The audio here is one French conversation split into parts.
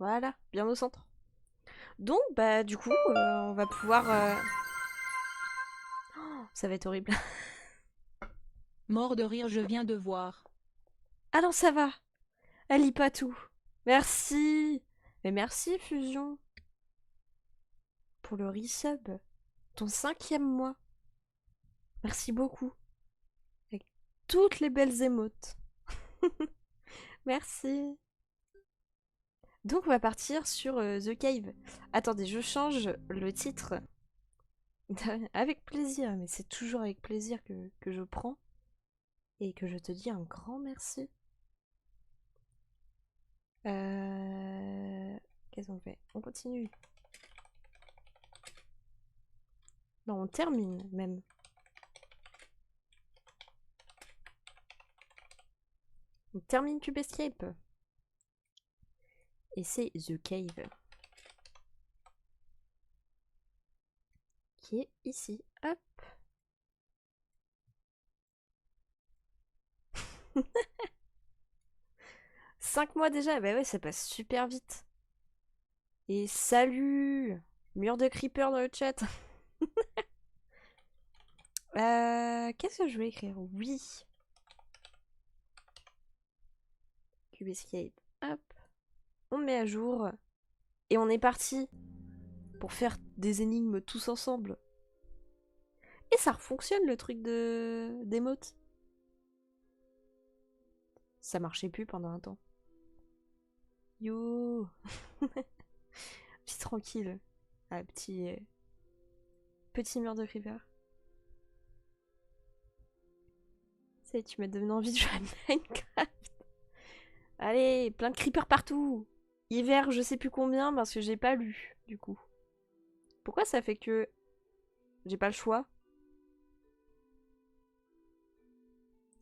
Voilà, bien au centre. Donc, bah, du coup, on va pouvoir... Ça va être horrible. Mort de rire, je viens de voir. Ah non, ça va. Elle lit pas tout. Merci. Mais merci, Fusion, pour le resub. Ton 5e mois. Merci beaucoup. Avec toutes les belles émotes. Merci. Donc, on va partir sur The Cave. Attendez, je change le titre. Avec plaisir, mais c'est toujours avec plaisir que je prends. Et que je te dis un grand merci. Qu'est-ce qu'on fait? On continue. Non, on termine même. On termine Cube Escape. Et c'est The Cave. Qui est ici. Hop. 5 mois déjà. Bah ouais, ça passe super vite. Et salut! Mur de creeper dans le chat. Qu'est-ce que je vais écrire? Oui. Cube Escape. Hop. On met à jour. Et on est parti pour faire des énigmes tous ensemble. Et ça fonctionne le truc de d'émote. Ça marchait plus pendant un temps. Yo. Petit tranquille. Ah, petit mur de creeper. Ça y est, tu m'as donné envie de jouer à Minecraft. Allez, plein de creepers partout. Hiver, je sais plus combien parce que j'ai pas lu, du coup. Pourquoi ça fait que j'ai pas le choix?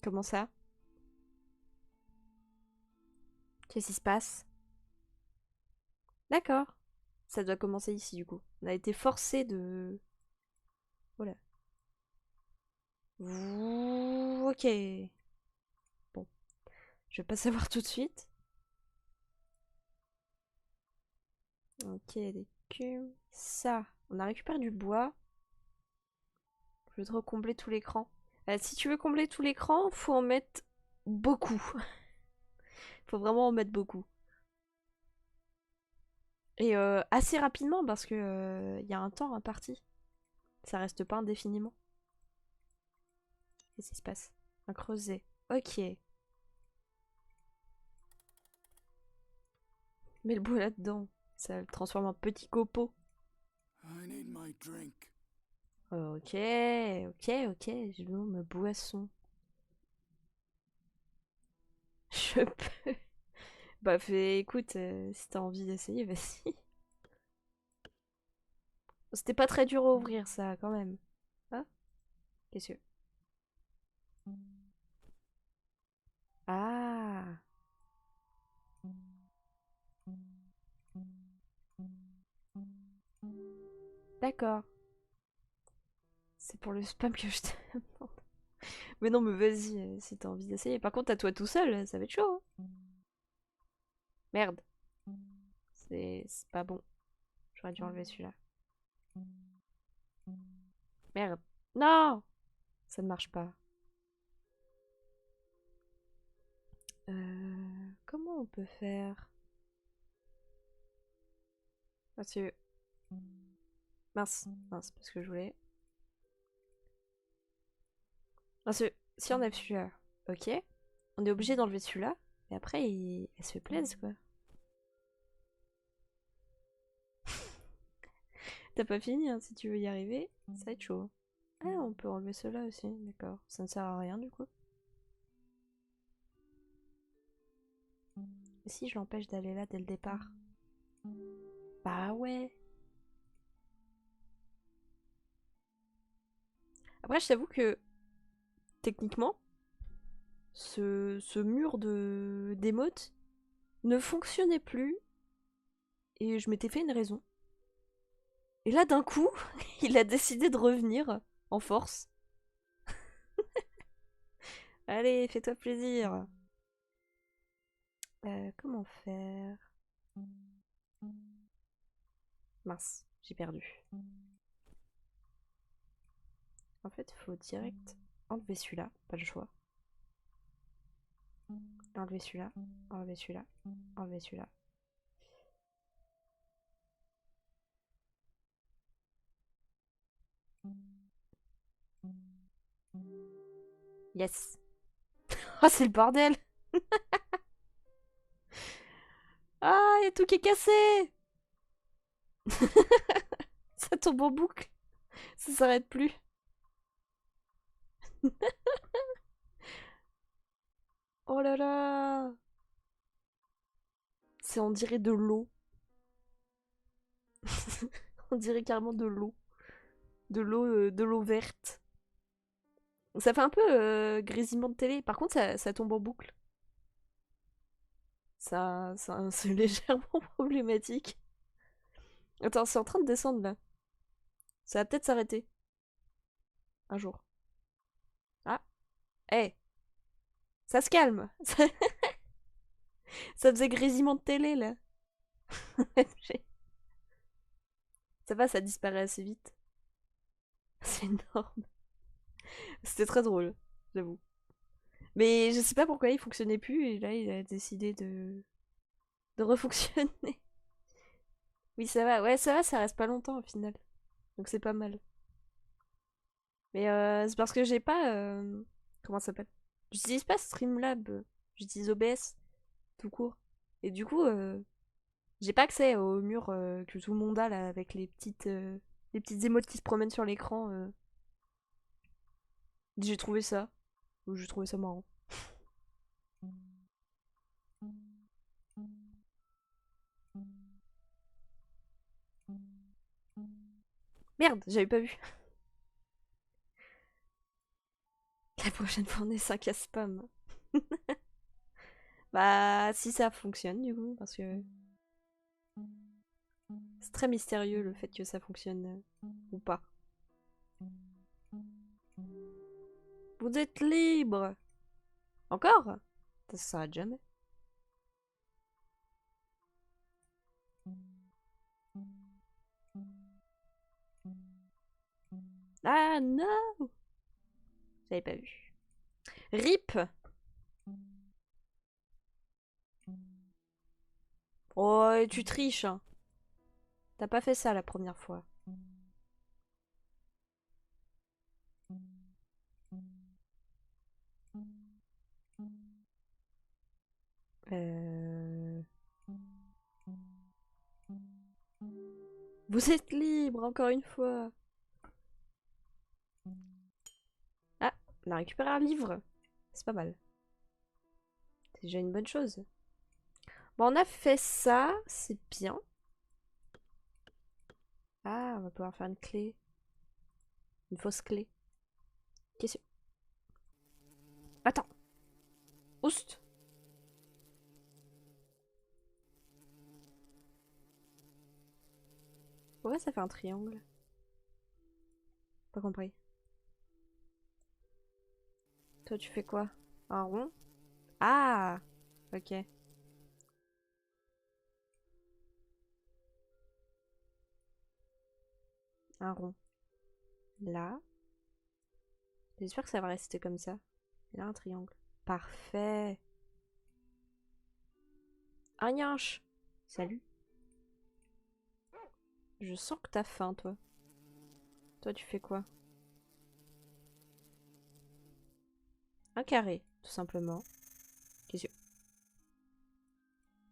Comment ça? Qu'est-ce qui se passe? D'accord. Ça doit commencer ici, du coup. On a été forcé de... Voilà. Ok. Bon, je vais pas savoir tout de suite. Ok, des cubes. Ça, on a récupéré du bois. Je vais te recombler tout l'écran. Si tu veux combler tout l'écran, faut en mettre beaucoup. Faut vraiment en mettre beaucoup. Et assez rapidement parce que y a un temps imparti. Ça reste pas indéfiniment. Qu'est-ce qui se passe? Un creuset. Ok. Mets le bout là-dedans. Ça le transforme en petit copeau. I need my drink. Ok, ok. Je veux ma boisson. Je peux. Bah, écoute, si t'as envie d'essayer, vas-y. C'était pas très dur à ouvrir ça, quand même. Ah, qu'est-ce que. Ah, d'accord. C'est pour le spam que je te demande. Mais non, mais vas-y, si t'as envie d'essayer. Par contre, à toi tout seul, ça va être chaud, hein. Merde, c'est pas bon. J'aurais dû enlever celui-là. Merde. Non! Ça ne marche pas. Comment on peut faire? Parce que... Mince, parce que je voulais... Parce que si on a celui-là, ok. On est obligé d'enlever celui-là. Et après, elles se plaisent, quoi. T'as pas fini, hein, si tu veux y arriver. Ça va être chaud. Ah, on peut enlever cela aussi, d'accord. Ça ne sert à rien, du coup. Et si je l'empêche d'aller là dès le départ? Bah ouais. Après, je t'avoue que, techniquement, ce mur de d'émotes ne fonctionnait plus. Et je m'étais fait une raison. Et là, d'un coup, il a décidé de revenir en force. Allez, fais-toi plaisir. Comment faire? Mince, j'ai perdu. En fait, faut direct enlever celui-là, pas le choix. Enlever celui-là, enlever celui-là, enlever celui-là. Yes. Oh, c'est le bordel. Ah, y a tout qui est cassé. Ça tombe en boucle. Ça s'arrête plus. Oh là là. C'est on dirait de l'eau. On dirait carrément de l'eau. De l'eau verte. Ça fait un peu grésillement de télé. Par contre, ça tombe en boucle. Ça c'est légèrement problématique. Attends, c'est en train de descendre là. Ça va peut-être s'arrêter. Un jour. Ah, hé, ça se calme. Ça faisait grésillement de télé là. Ça va, ça disparaît assez vite. C'est énorme. C'était très drôle, j'avoue. Mais je sais pas pourquoi il fonctionnait plus et là il a décidé de refonctionner. Oui, ça va. Ouais, ça va, ça reste pas longtemps au final. Donc c'est pas mal. Mais c'est parce que j'ai pas. Comment ça s'appelle? J'utilise pas Streamlab. J'utilise OBS tout court. Et du coup, j'ai pas accès au mur que tout le monde a là avec les petites émotes qui se promènent sur l'écran. J'ai trouvé ça. Ou j'ai trouvé ça marrant. Merde, j'avais pas vu. La prochaine fois on est 5 à spam. Bah, si ça fonctionne du coup, parce que c'est très mystérieux le fait que ça fonctionne ou pas. Vous êtes libre! Encore? Ça s'arrête jamais. Ah non! J'avais pas vu. RIP! Oh, et tu triches, hein. T'as pas fait ça la première fois. Euh... Vous êtes libre, encore une fois. Ah, on a récupéré un livre. C'est pas mal. C'est déjà une bonne chose. Bon, on a fait ça, c'est bien. Ah, on va pouvoir faire une clé. Une fausse clé. Qu'est-ce que... Attends. Oust. Pourquoi ça fait un triangle? Pas compris. Toi, tu fais quoi? Un rond? Ah! Ok. Un rond. Là. J'espère que ça va rester comme ça. Et là, un triangle. Parfait. Un yinche. Salut. Je sens que t'as faim, toi. Toi, tu fais quoi? Un carré, tout simplement. Qu'est-ce que...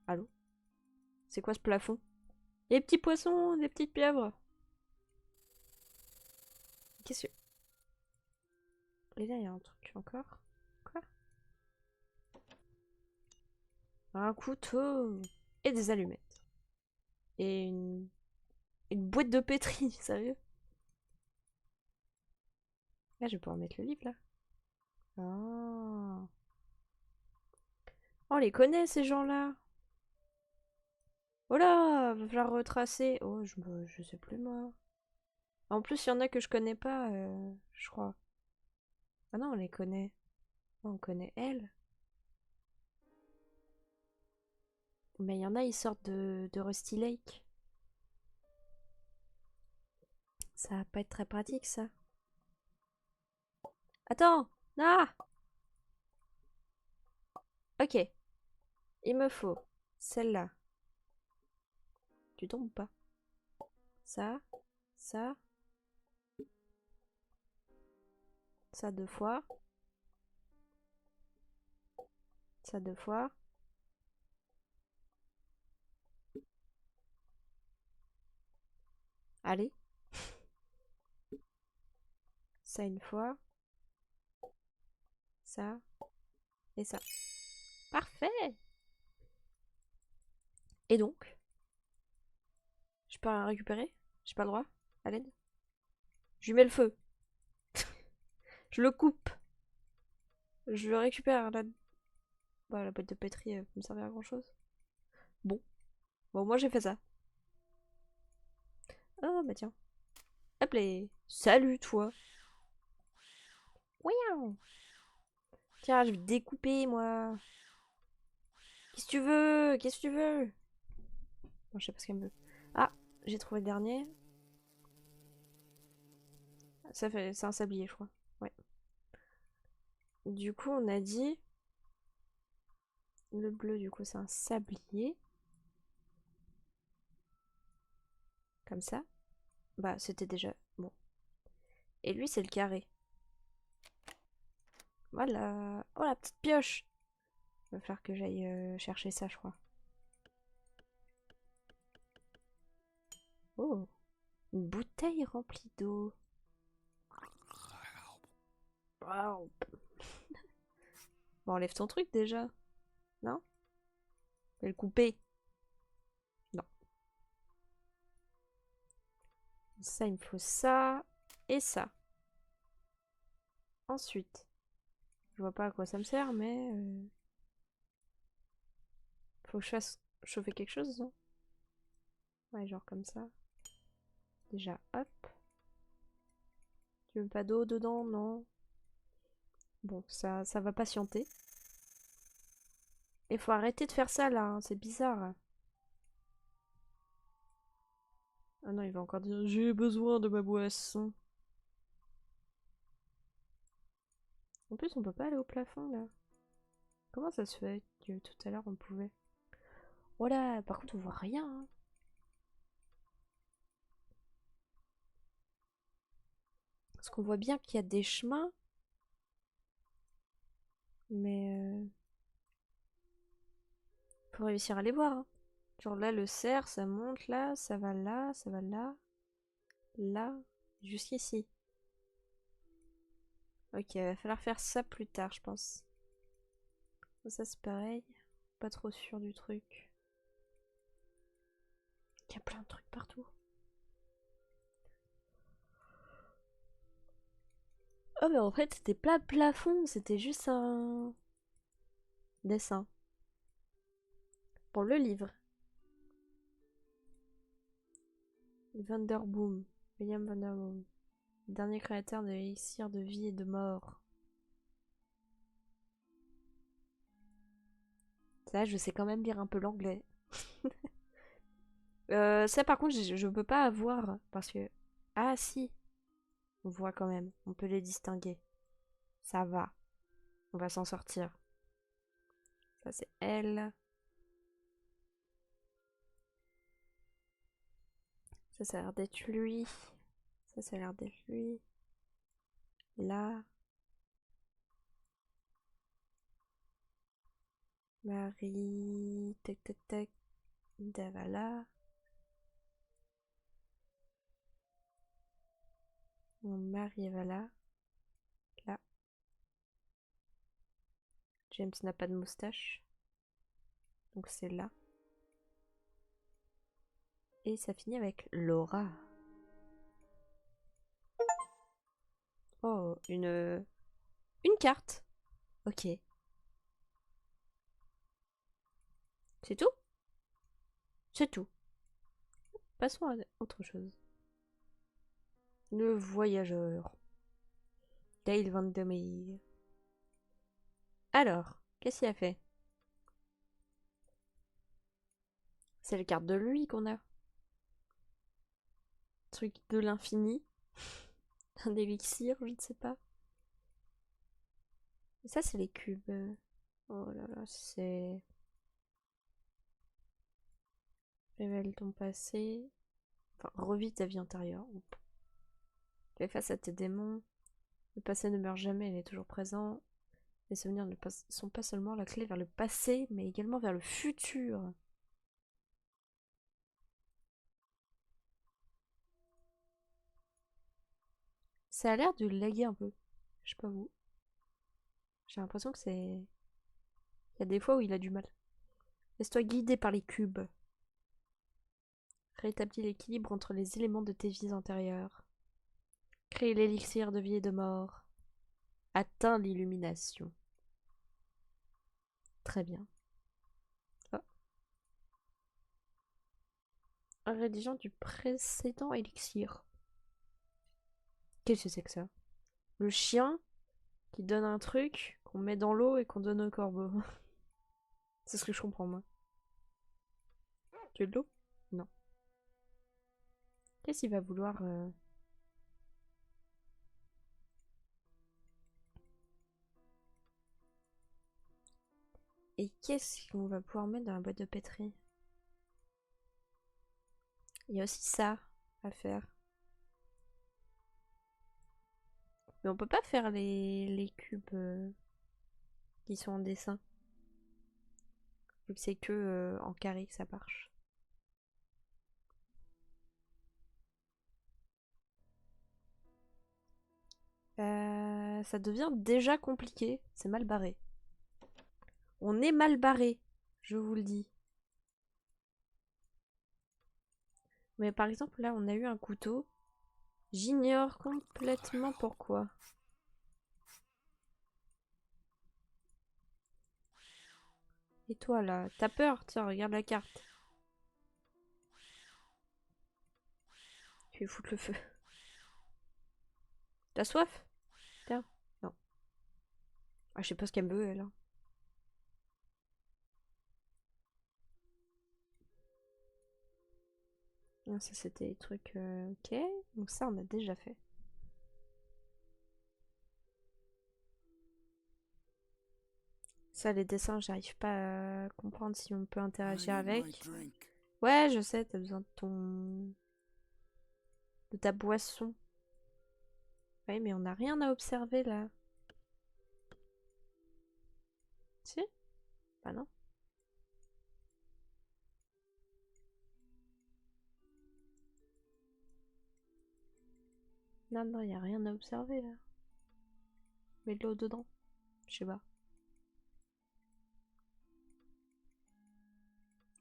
Allô? C'est quoi ce plafond? Des petits poissons, des petites pieuvres. Qu'est-ce que... Et là, il y a un truc encore. Quoi? Un couteau. Et des allumettes. Et une boîte de pétri, sérieux? Là, je vais pouvoir mettre le livre, là. Ah. Oh, on les connaît, ces gens-là. Oh là, va falloir retracer. Oh, je sais plus, moi. En plus, il y en a que je connais pas, je crois. Ah non, on les connaît. Oh, on connaît elle. Mais il y en a, ils sortent de Rusty Lake. Ça va pas être très pratique, ça. Attends! Ah! Ok. Il me faut celle-là. Tu tombes ou pas? Ça. Ça. Ça 2 fois. Ça 2 fois. Allez. Ça 1 fois. Ça. Et ça. Parfait! Et donc? Je peux la récupérer? J'ai pas le droit? À l'aide? Je lui mets le feu. Je le coupe. Je le récupère. Bah, la boîte de pétri, elle peut me servir à grand chose. Bon. Bon, moi j'ai fait ça. Oh, bah tiens. Hop là. Salut, toi. Ouiaou. Tiens, je vais te découper, moi. Qu'est-ce que tu veux? Qu'est-ce que tu veux? Bon, je sais pas ce qu'elle me veut. Ah, j'ai trouvé le dernier. Ça fait... C'est un sablier, je crois. Ouais. Du coup, on a dit... Le bleu, du coup, c'est un sablier. Comme ça. Bah, c'était déjà... Bon. Et lui, c'est le carré. Voilà. Oh, la petite pioche. Il va falloir que j'aille chercher ça, je crois. Oh. Une bouteille remplie d'eau. Wow. Bon, enlève ton truc, déjà. Non? Je vais le couper. Non. Ça, il me faut ça. Et ça. Ensuite. Je vois pas à quoi ça me sert, mais... Faut que je fasse chauffer quelque chose, non? Ouais, genre comme ça. Déjà, hop. Tu veux pas d'eau dedans? Non. Bon, ça va patienter. Et faut arrêter de faire ça, là. Hein, c'est bizarre. Ah non, il va encore dire j'ai besoin de ma boisson. En plus, on peut pas aller au plafond, là. Comment ça se fait que tout à l'heure, on pouvait? Oh là, par contre, on voit rien. Hein. Parce qu'on voit bien qu'il y a des chemins. Mais... faut réussir à les voir. Hein. Genre là, le cerf, ça monte là, ça va là, ça va là. Là, jusqu'ici. Ok, va falloir faire ça plus tard, je pense. Ça, c'est pareil. Pas trop sûr du truc. Il y a plein de trucs partout. Oh, mais en fait, c'était pas plafond, c'était juste un dessin. Pour le livre. Vanderboom. William Vanderboom. Dernier créateur de l'élixir de vie et de mort. Ça, je sais quand même lire un peu l'anglais. Ça, par contre, je peux pas avoir parce que... Ah, si. On voit quand même. On peut les distinguer. Ça va. On va s'en sortir. Ça, c'est elle. Ça a l'air d'être lui. Ça a l'air d'être lui. Là. Marie. Tac, tac, tac. Davala. Mon mari va là. Là. James n'a pas de moustache. Donc c'est là. Et ça finit avec Laura. Oh, une carte. Ok. C'est tout? C'est tout. Passons à autre chose. Le voyageur. Dale Vandermeer. Alors, qu'est-ce qu'il a fait? C'est la carte de lui qu'on a. truc de l'infini. Un élixir, je ne sais pas. Et ça, c'est les cubes. Oh là là, c'est... Révèle ton passé. Enfin, revis ta vie antérieure. Oups. Fais face à tes démons. Le passé ne meurt jamais, il est toujours présent. Les souvenirs ne sont pas seulement la clé vers le passé, mais également vers le futur. Ça a l'air de laguer un peu. Je sais pas vous. J'ai l'impression que c'est... Il y a des fois où il a du mal. Laisse-toi guider par les cubes. Rétablis l'équilibre entre les éléments de tes vies antérieures. Crée l'élixir de vie et de mort. Atteins l'illumination. Très bien. Oh. Rédigeant du précédent élixir. Qu'est-ce que c'est que ça? Le chien qui donne un truc qu'on met dans l'eau et qu'on donne au corbeau. C'est ce que je comprends, moi. Tu veux de l'eau? Non. Qu'est-ce qu'il va vouloir Et qu'est-ce qu'on va pouvoir mettre dans la boîte de pétri? Il y a aussi ça à faire. Mais on peut pas faire les cubes qui sont en dessin. Vu que c'est que en carré que ça marche. Ça devient déjà compliqué. C'est mal barré. On est mal barré, je vous le dis. Mais par exemple, là, on a eu un couteau. J'ignore complètement pourquoi. Et toi, là, t'as peur? Tiens, regarde la carte. Tu vais foutre le feu. T'as soif? Tiens. Non. Ah, je sais pas ce qu'elle veut, elle. Hein. Ah, ça, c'était des trucs... ok. Donc ça, on a déjà fait. Ça, les dessins, j'arrive pas à comprendre si on peut I interagir need my avec. drink. Ouais, je sais, t'as besoin de ton... de ta boisson. Ouais, mais on n'a rien à observer, là. Si? Bah non. Non, non, y a rien à observer, là. Mets de l'eau dedans. Je sais pas.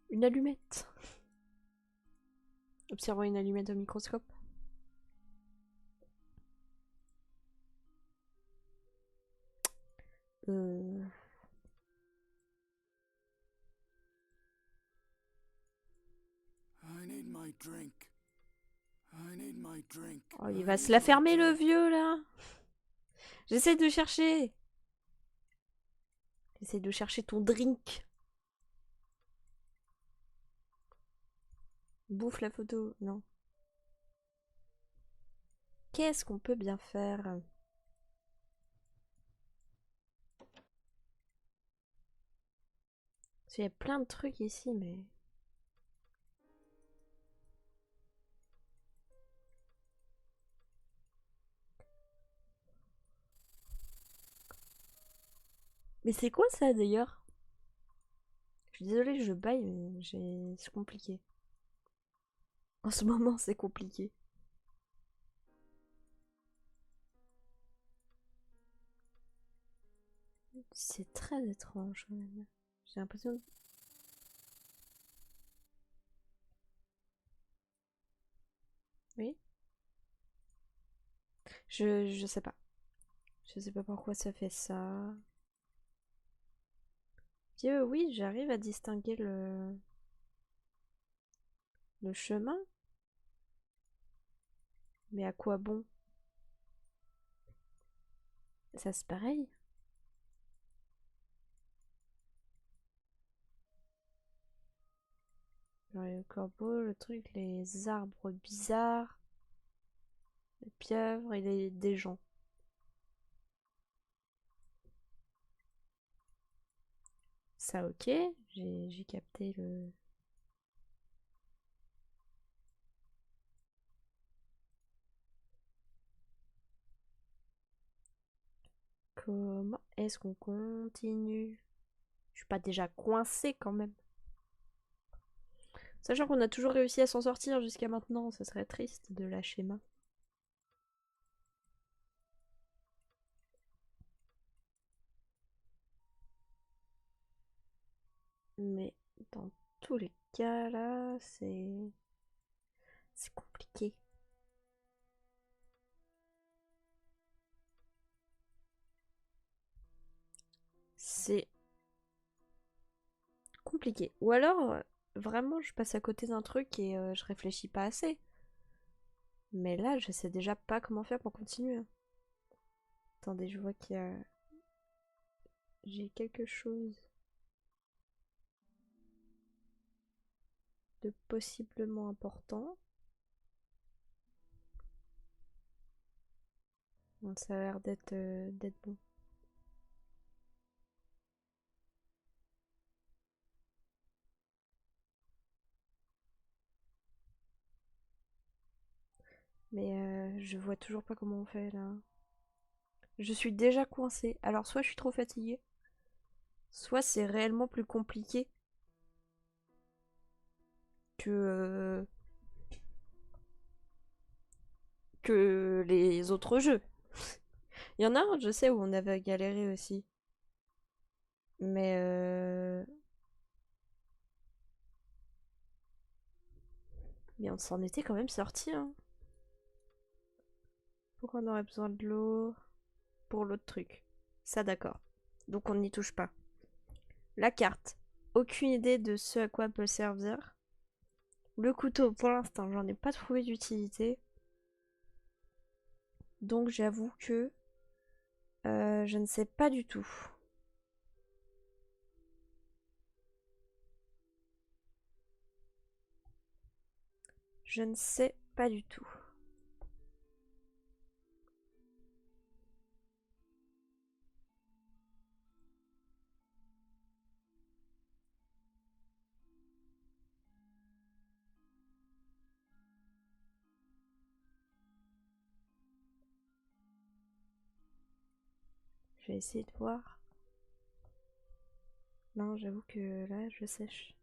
Une allumette. Observons une allumette au microscope. Euh... I need my drink. I need my drink. Oh, il I va se need la my fermer, le drink. vieux, là. J'essaie de chercher. J'essaie de chercher ton drink. Bouffe la photo. Non. Qu'est-ce qu'on peut bien faire? Parce qu'il y a plein de trucs ici, mais... Mais c'est quoi ça, d'ailleurs? Je suis désolée, je baille, mais c'est compliqué. En ce moment, c'est compliqué. C'est très étrange, quand même. J'ai l'impression... Oui? Je sais pas. Je sais pas pourquoi ça fait ça. Dieu, oui, j'arrive à distinguer le chemin. Mais à quoi bon? Ça c'est pareil. Genre, le corbeau, le truc, les arbres bizarres. Les pieuvres et des gens. Ça, ok. J'ai capté le... Comment est-ce qu'on continue? Je suis pas déjà coincée quand même. Sachant qu'on a toujours réussi à s'en sortir jusqu'à maintenant, ça serait triste de lâcher main. Mais dans tous les cas là, c'est compliqué. C'est compliqué. Ou alors, vraiment, je passe à côté d'un truc et je réfléchis pas assez. Mais là, je sais déjà pas comment faire pour continuer. Attendez, je vois qu'il y a... J'ai quelque chose de possiblement important. Bon, ça a l'air d'être bon. Mais je vois toujours pas comment on fait là. Je suis déjà coincée. Alors soit je suis trop fatiguée, soit c'est réellement plus compliqué que que les autres jeux. Il y en a un, je sais, où on avait galéré aussi. Mais mais on s'en était quand même sorti, hein. Pourquoi on aurait besoin de l'eau pour l'autre truc? Ça d'accord. Donc on n'y touche pas. La carte. Aucune idée de ce à quoi peut servir. Le couteau, pour l'instant, j'en ai pas trouvé d'utilité. Donc j'avoue que je ne sais pas du tout. Je ne sais pas du tout. Je vais essayer de voir. Non, j'avoue que là, je sèche.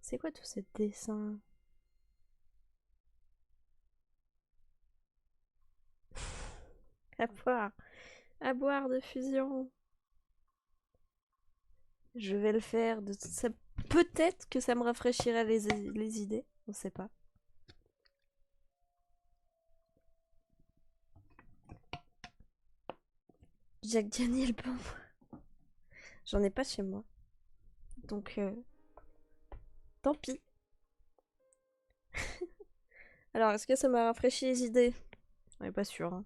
C'est quoi tous ces dessins? À boire. À boire de fusion. Je vais le faire. Peut-être que ça me rafraîchira les idées. On sait pas. Jack Daniel Bomb. J'en ai pas chez moi. Donc, tant pis. Alors, est-ce que ça m'a rafraîchi les idées? On est pas sûr, hein.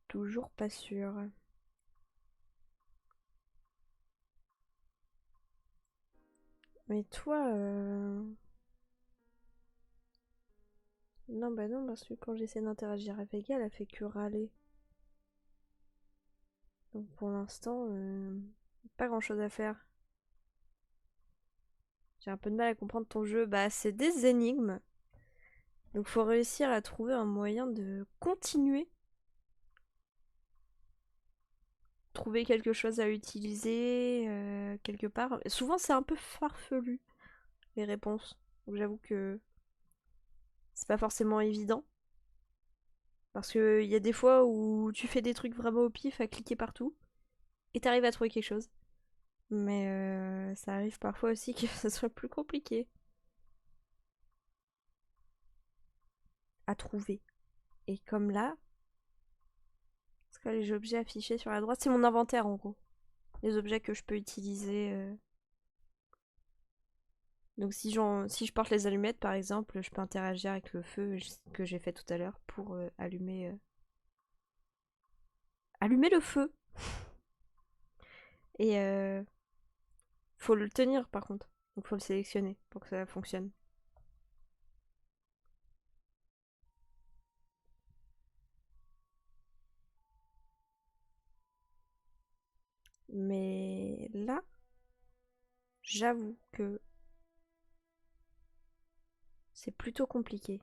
Toujours pas sûr. Mais toi, non, bah non, parce que quand j'essaie d'interagir avec elle, elle fait que râler. Donc pour l'instant, pas grand-chose à faire. J'ai un peu de mal à comprendre ton jeu. Bah, c'est des énigmes. Donc faut réussir à trouver un moyen de continuer. Trouver quelque chose à utiliser quelque part. Souvent c'est un peu farfelu, les réponses. Donc j'avoue que c'est pas forcément évident. Parce qu'il y a des fois où tu fais des trucs vraiment au pif à cliquer partout. Et t'arrives à trouver quelque chose. Mais ça arrive parfois aussi que ce soit plus compliqué à trouver. Et comme là, c'est quoi les objets affichés sur la droite? C'est mon inventaire en gros. Les objets que je peux utiliser. Donc si je porte les allumettes par exemple, je peux interagir avec le feu que j'ai fait tout à l'heure pour allumer le feu. Et Faut le tenir par contre. Donc faut le sélectionner pour que ça fonctionne. Mais là, j'avoue que c'est plutôt compliqué.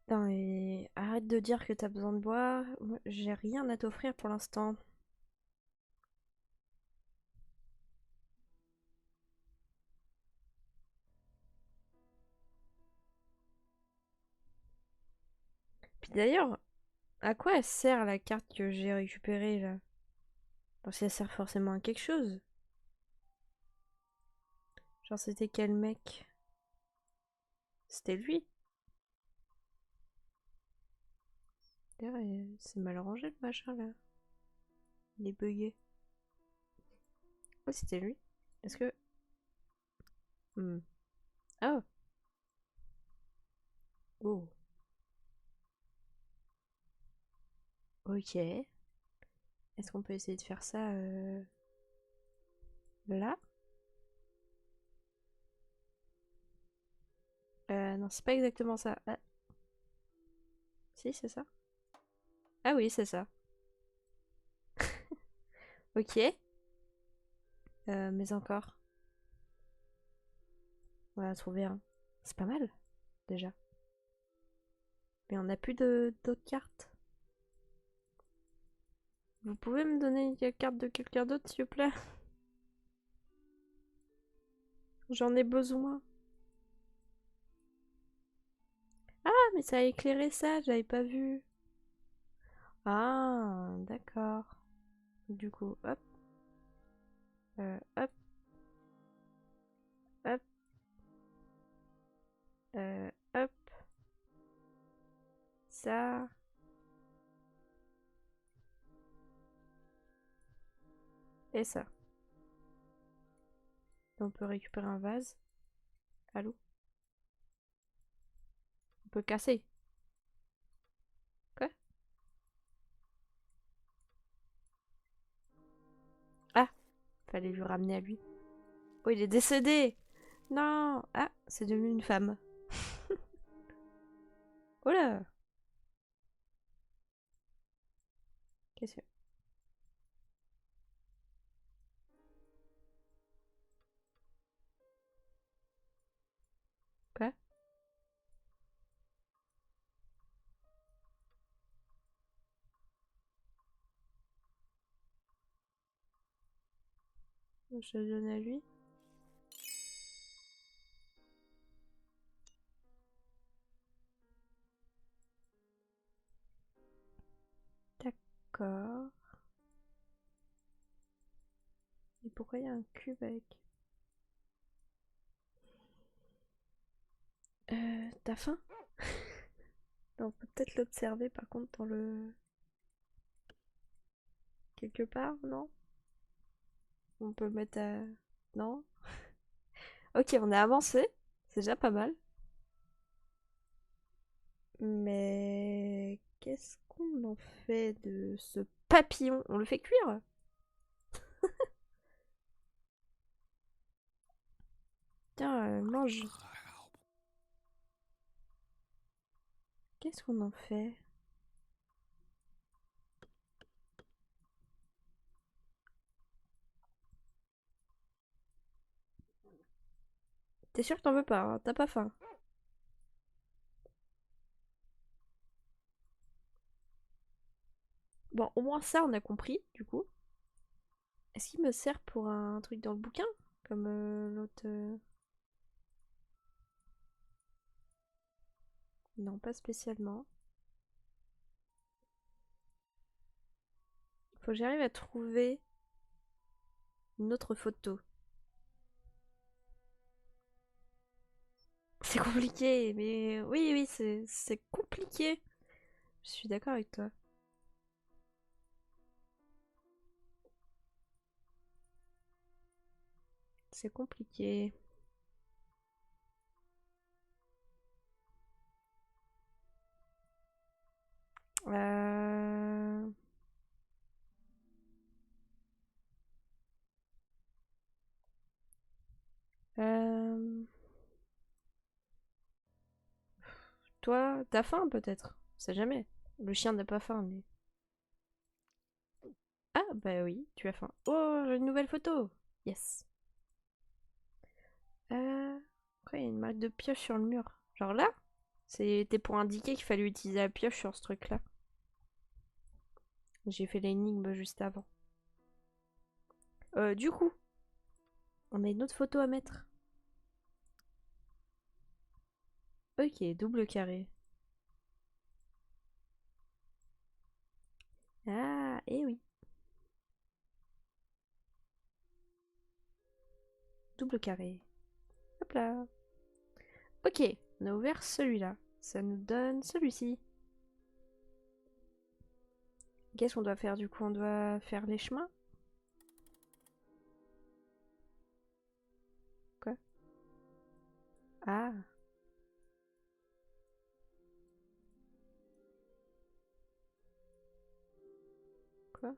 Non mais arrête de dire que t'as besoin de bois. Moi, j'ai rien à t'offrir pour l'instant. Puis d'ailleurs, à quoi elle sert la carte que j'ai récupérée là? Parce qu'elle sert forcément à quelque chose. Genre c'était quel mec? C'était lui. D'ailleurs, c'est mal rangé le machin là. Il est bugué. Ouais, c'était lui. Est-ce que... Hmm. Oh. Oh. Ok. Est-ce qu'on peut essayer de faire ça là? Non, c'est pas exactement ça. Ah. Si, c'est ça. Ah oui, c'est ça. Ok. Mais encore. On va trouver un. C'est pas mal, déjà. Mais on n'a plus de d'autres cartes. Vous pouvez me donner une carte de quelqu'un d'autre, s'il vous plaît? J'en ai besoin. Ah, mais ça a éclairé ça, j'avais pas vu. Ah, d'accord. Du coup, hop, hop, hop, hop, ça et ça. On peut récupérer un vase. Allô? On peut casser. Quoi? Ah, fallait lui ramener à lui. Oh, il est décédé! Non! Ah, c'est devenu une femme. Oh là! Qu'est-ce que... Quoi? Je le donne à lui. D'accord. Et pourquoi il y a un cube avec... T'as faim? On peut peut-être l'observer par contre dans le... Quelque part, non? On peut mettre à... Non? Ok, on a avancé. C'est déjà pas mal. Mais... Qu'est-ce qu'on en fait de ce papillon? On le fait cuire? Tiens, mange. Qu'est-ce qu'on en fait? T'es sûr que t'en veux pas, hein? T'as pas faim? Bon, au moins ça, on a compris, du coup. Est-ce qu'il me sert pour un truc dans le bouquin? Comme l'autre... Non, pas spécialement. Faut que j'arrive à trouver une autre photo. C'est compliqué, mais oui, oui, c'est compliqué. Je suis d'accord avec toi. C'est compliqué. Euh... euh, Toi, t'as faim peut-être? On sait jamais. Le chien n'a pas faim, mais... Ah, bah oui, tu as faim. Oh, j'ai une nouvelle photo! Yes. Après, il y a une marque de pioche sur le mur. Genre là? C'était pour indiquer qu'il fallait utiliser la pioche sur ce truc-là. J'ai fait l'énigme juste avant. Du coup, on a une autre photo à mettre. Ok, double carré. Ah, eh oui. Double carré. Hop là. Ok, on a ouvert celui-là. Ça nous donne celui-ci. Qu'est-ce qu'on doit faire du coup? On doit faire les chemins? Quoi? Ah. Quoi?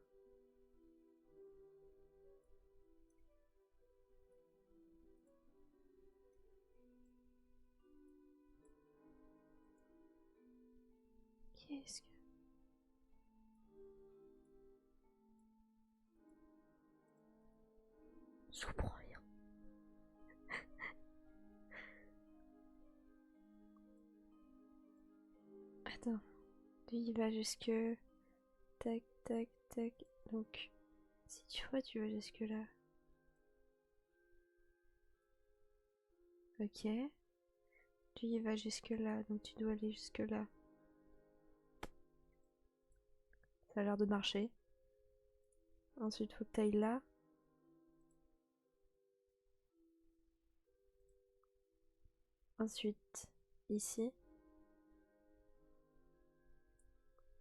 Qu'est-ce que... Je comprends rien. Attends. Lui, il va jusque... Tac, tac, tac. Donc, si tu vois, tu vas jusque là. Ok. Lui, il va jusque là. Donc, tu dois aller jusque là. Ça a l'air de marcher. Ensuite, faut que tu ailles là. Ensuite, ici.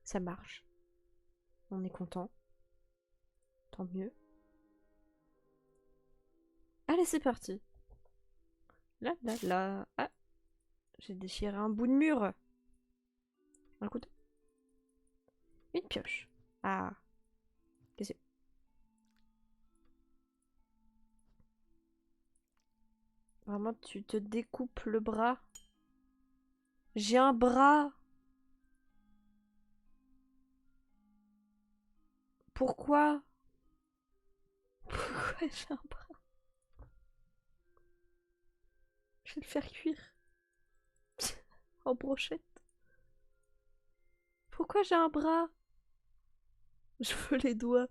Ça marche. On est content. Tant mieux. Allez, c'est parti. Là, là, là. Ah, j'ai déchiré un bout de mur. Un couteau. Une pioche. Ah. Qu'est-ce que... Vraiment, tu te découpes le bras. J'ai un bras. Pourquoi? Pourquoi j'ai un bras? Je vais le faire cuire. En brochette. Pourquoi j'ai un bras? Je veux les doigts.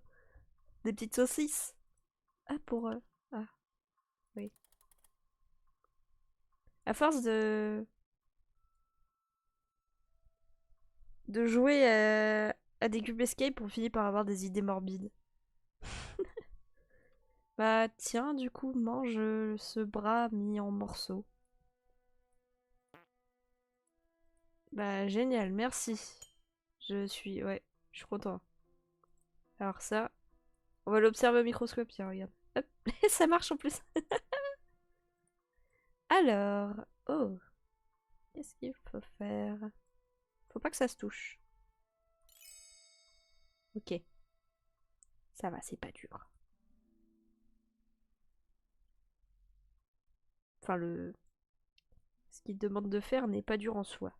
Des petites saucisses. Ah, pour... Ah, oui. À force de jouer à des cubes escape, on finit par avoir des idées morbides. Bah tiens, du coup, mange ce bras mis en morceaux. Bah génial, merci. Ouais, je suis content. Alors ça, on va l'observer au microscope, tiens, regarde. Hop, ça marche en plus. Alors, oh, qu'est-ce qu'il faut faire? Faut pas que ça se touche. Ok, ça va, c'est pas dur. Enfin, ce qu'il demande de faire n'est pas dur en soi.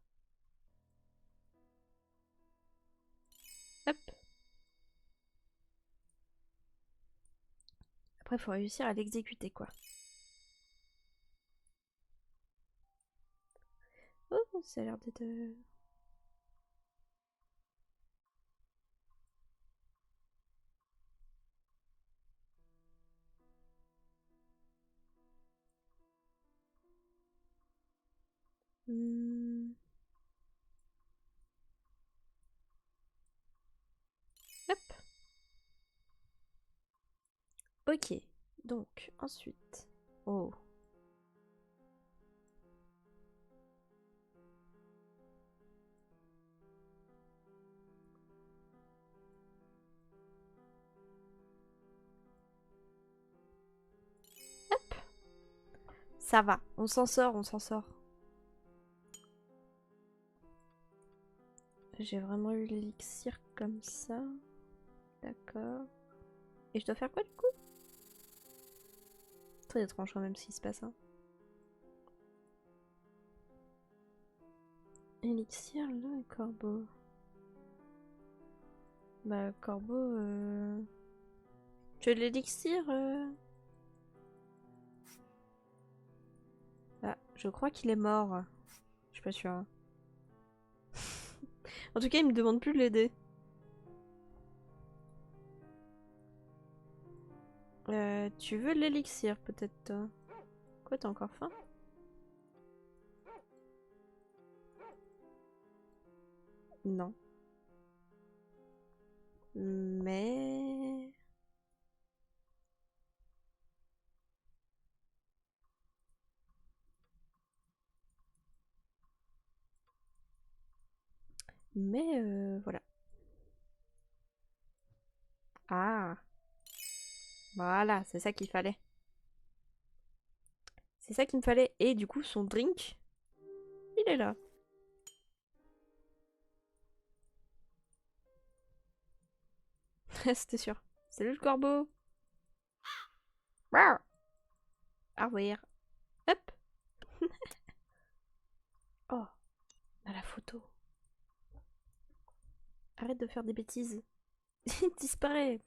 Hop. Après, faut réussir à l'exécuter, quoi. Oh, ça a l'air d'être... Hmm. Hop. Ok. Donc, ensuite... Oh. Hop. Ça va, on s'en sort, on s'en sort. J'ai vraiment eu l'élixir comme ça. D'accord. Et je dois faire quoi du coup? Très étrange quand même ce qui se passe. Hein. Élixir, là, et corbeau. Bah, corbeau, Tu veux de l'élixir Ah, je crois qu'il est mort. Je suis pas sûre. Hein. En tout cas, il me demande plus de l'aider. Tu veux de l'élixir, peut-être, toi? Quoi, t'as encore faim? Non. Mais... voilà. Ah, voilà, c'est ça qu'il fallait. C'est ça qu'il me fallait. Et du coup, son drink, il est là. C'était sûr. Salut le corbeau. Rawr. Au revoir. Hop. Oh, à la photo. Arrête de faire des bêtises. Il disparaît.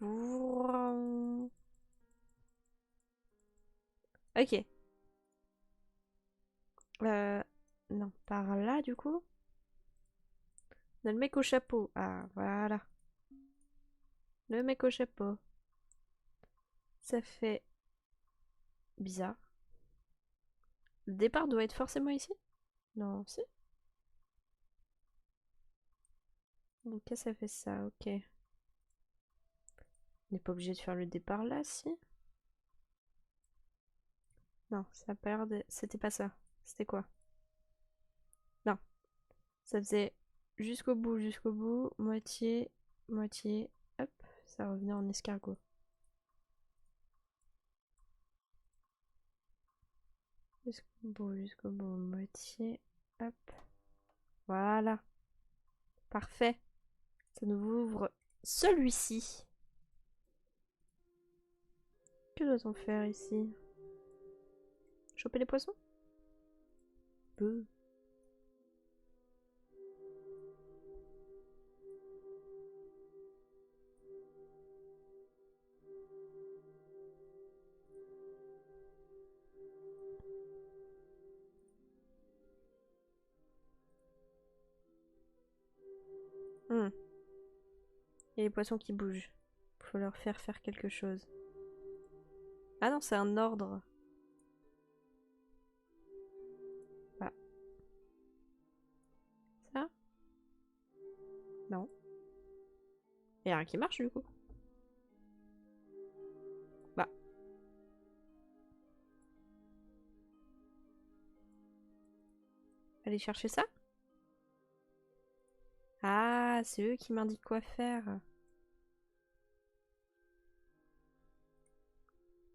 Ok. Non, par là du coup. On a le mec au chapeau. Ah, voilà. Le mec au chapeau. Ça fait bizarre. Le départ doit être forcément ici? Non, si. Ok, ça fait ça, ok. On n'est pas obligé de faire le départ là, si? Non, ça a pas l'air de... C'était pas ça. C'était quoi? Non. Ça faisait jusqu'au bout, moitié, moitié. Hop, ça revenait en escargot. Jusqu'au bout, moitié. Hop. Voilà. Parfait. Ça nous ouvre celui-ci. Que doit-on faire ici? Choper les poissons? Peu. Hmm. Il y a les poissons qui bougent. Faut leur faire quelque chose. Ah non, c'est un ordre. Ah. Ça? Non. Il y a rien qui marche du coup. Bah. Aller chercher ça? Ah, c'est eux qui m'indiquent quoi faire.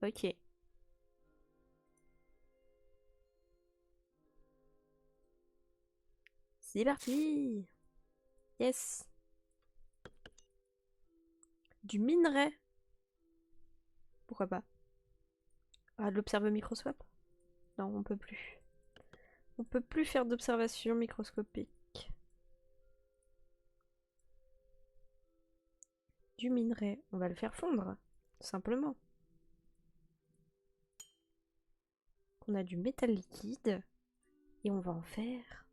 Ok. C'est parti! Yes! Du minerai! Pourquoi pas? Ah, de l'observer au microscope? Non, on peut plus. On peut plus faire d'observation microscopique. Du minerai. On va le faire fondre. Tout simplement. On a du métal liquide. Et on va en faire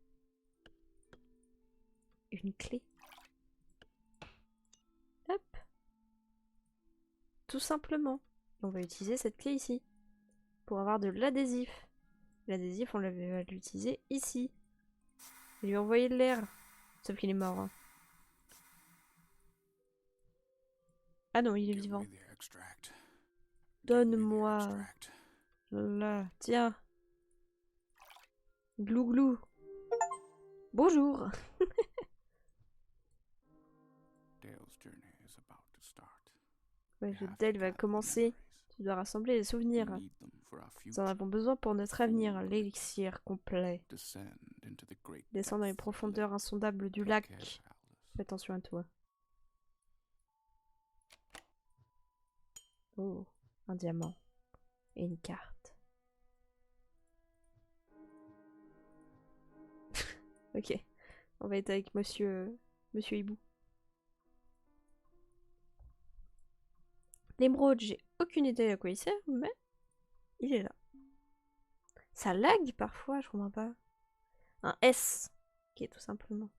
une clé. Hop! Tout simplement. On va utiliser cette clé ici. Pour avoir de l'adhésif. L'adhésif, on va l'utiliser ici. Et lui envoyer de l'air. Sauf qu'il est mort. Hein. Ah non, il est vivant. Donne-moi. Là, tiens. Glou glou. Bonjour. Ouais, le Dale va commencer. Tu dois rassembler les souvenirs. We need them for our Nous en future. avons besoin pour notre avenir, l'élixir complet. Descend into the great Descends dans les depths of the profondeurs lake. insondables du Take lac. care, Alice. Fais attention à toi. Oh, un diamant. Et une carte. Ok, on va être avec Monsieur Hibou. L'émeraude, j'ai aucune idée à quoi il sert, mais il est là. Ça lag parfois, je comprends pas. Un S, qui est tout simplement.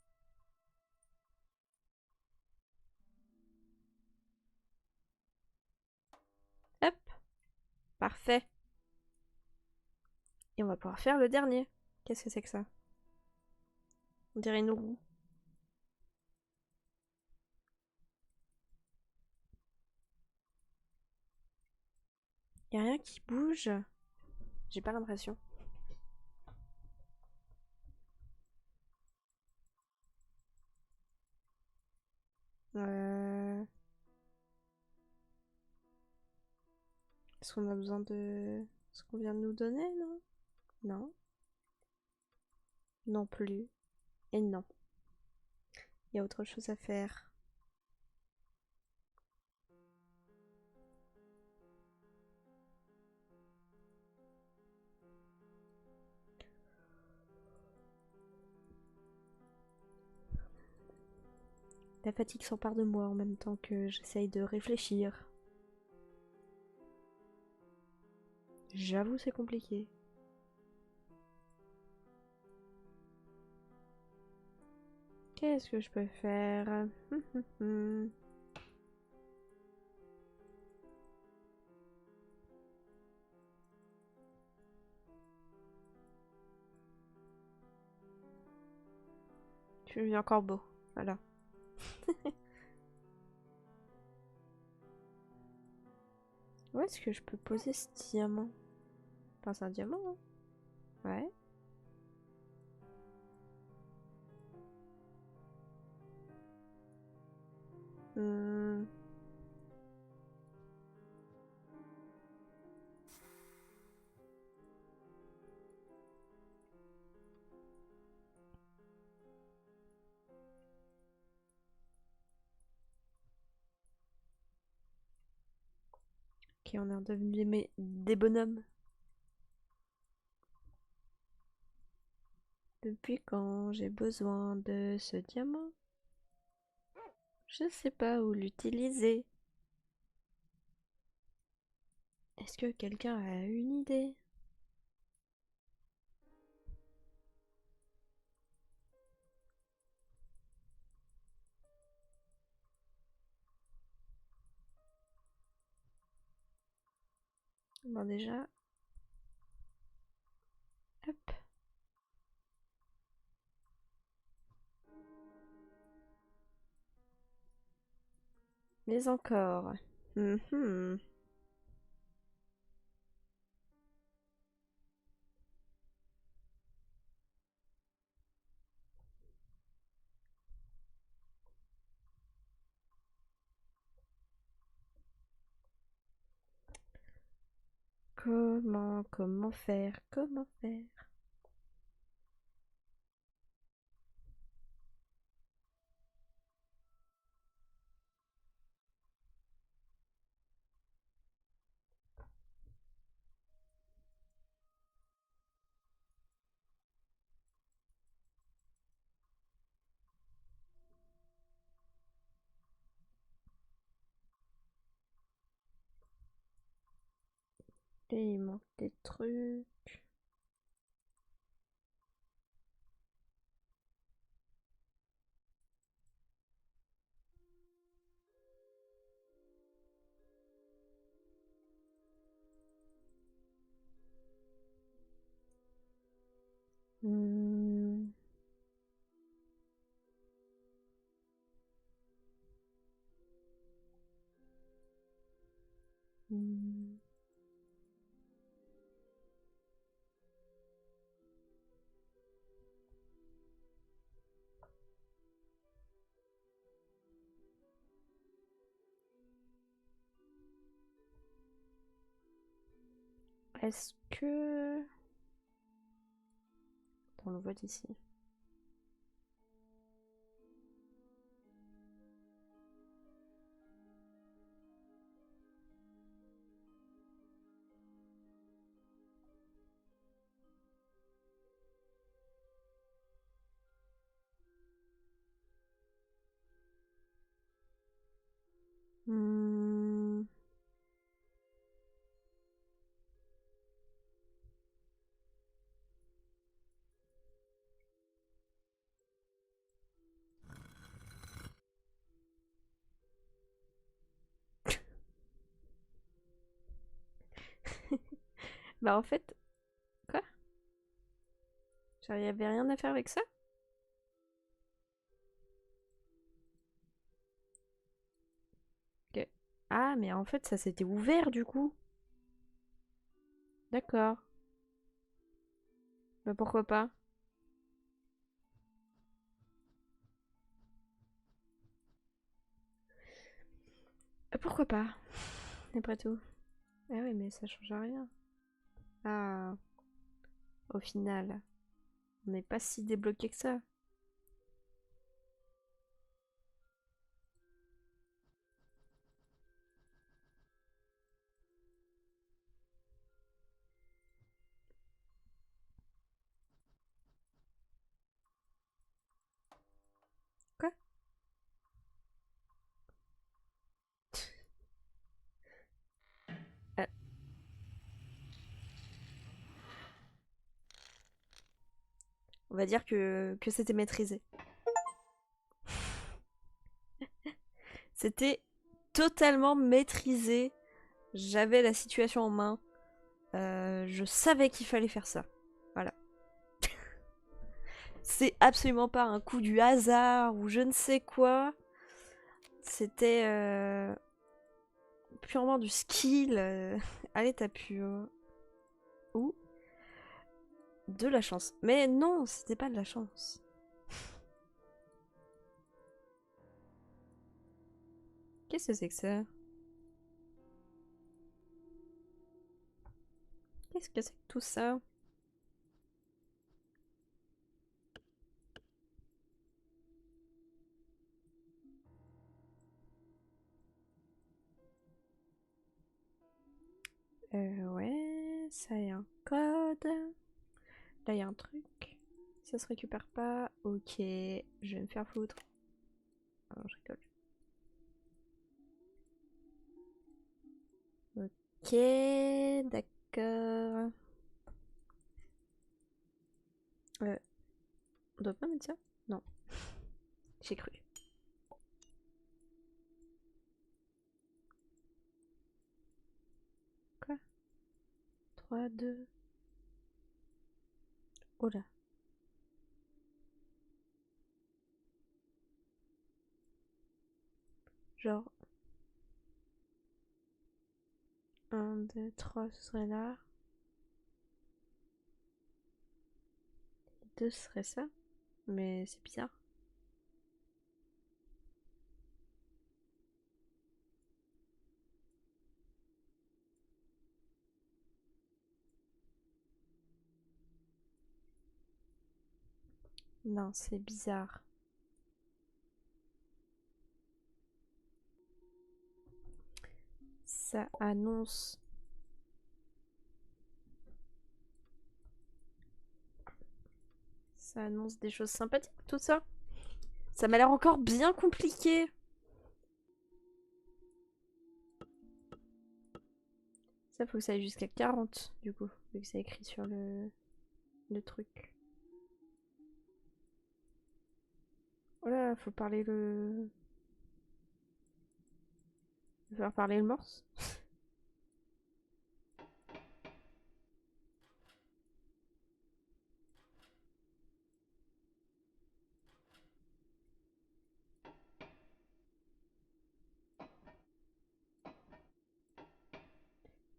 Hop, parfait. Et on va pouvoir faire le dernier. Qu'est-ce que c'est que ça? On dirait une roue. Y a rien qui bouge. J'ai pas l'impression. Est-ce qu'on a besoin de ce qu'on vient de nous donner, non? Non. Non plus. Et non. Il y a autre chose à faire. La fatigue s'empare de moi en même temps que j'essaye de réfléchir. J'avoue, c'est compliqué. Qu'est-ce que je peux faire? Je suis encore beau. Voilà. Où est-ce que je peux poser ce diamant? Enfin, c'est un diamant, hein? Ouais. Hmm. Ok, on est devenus des bonhommes. Depuis quand j'ai besoin de ce diamant? Je sais pas où l'utiliser. Est-ce que quelqu'un a une idée? Bon, déjà. Hop. Mais encore. Mhm. Comment faire? Comment faire? Et il manque des trucs. Hmm. Hmm. Est-ce que... Attends, on le voit d'ici. Hmm. Bah en fait... Quoi? Genre, y avait rien à faire avec ça? Ok. Ah, mais en fait, ça s'était ouvert du coup. D'accord. Bah pourquoi pas? Pourquoi pas? Après tout. Ah oui, mais ça change rien. Ah, au final, on n'est pas si débloqué que ça. Quoi? Euh, on va dire que c'était maîtrisé. C'était totalement maîtrisé. J'avais la situation en main. Je savais qu'il fallait faire ça. Voilà. C'est absolument pas un coup du hasard ou je ne sais quoi. C'était purement du skill. Allez, t'as pu... Ou de la chance. Mais non, c'était pas de la chance. Qu'est-ce que c'est que ça? Qu'est-ce que c'est que tout ça? Ouais, ça y a un code. Là, il y a un truc. Ça se récupère pas. Ok, je vais me faire foutre. Ah non, je rigole. Ok, d'accord. On doit pas mettre ça? Non, j'ai cru. Quoi? 3, 2. Oh là. Genre, 1, 2, 3, ce serait là. 2, ce serait ça. Mais c'est bizarre. Non, c'est bizarre. Ça annonce. Ça annonce des choses sympathiques, tout ça. Ça m'a l'air encore bien compliqué. Ça, faut que ça aille jusqu'à 40, du coup, vu que c'est écrit sur le truc. Oh là, faut parler le... Faut faire parler le morse.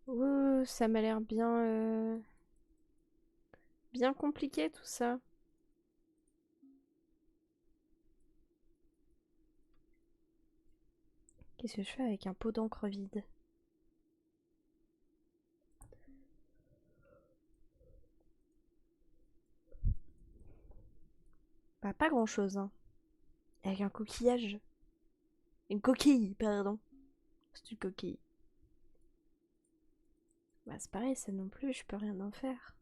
Ouh, ça m'a l'air bien... bien compliqué, tout ça. Qu'est-ce que je fais avec un pot d'encre vide? Bah, pas grand-chose, hein. Avec un coquillage. Une coquille, pardon. C'est une coquille. Bah, c'est pareil, ça non plus, je peux rien en faire.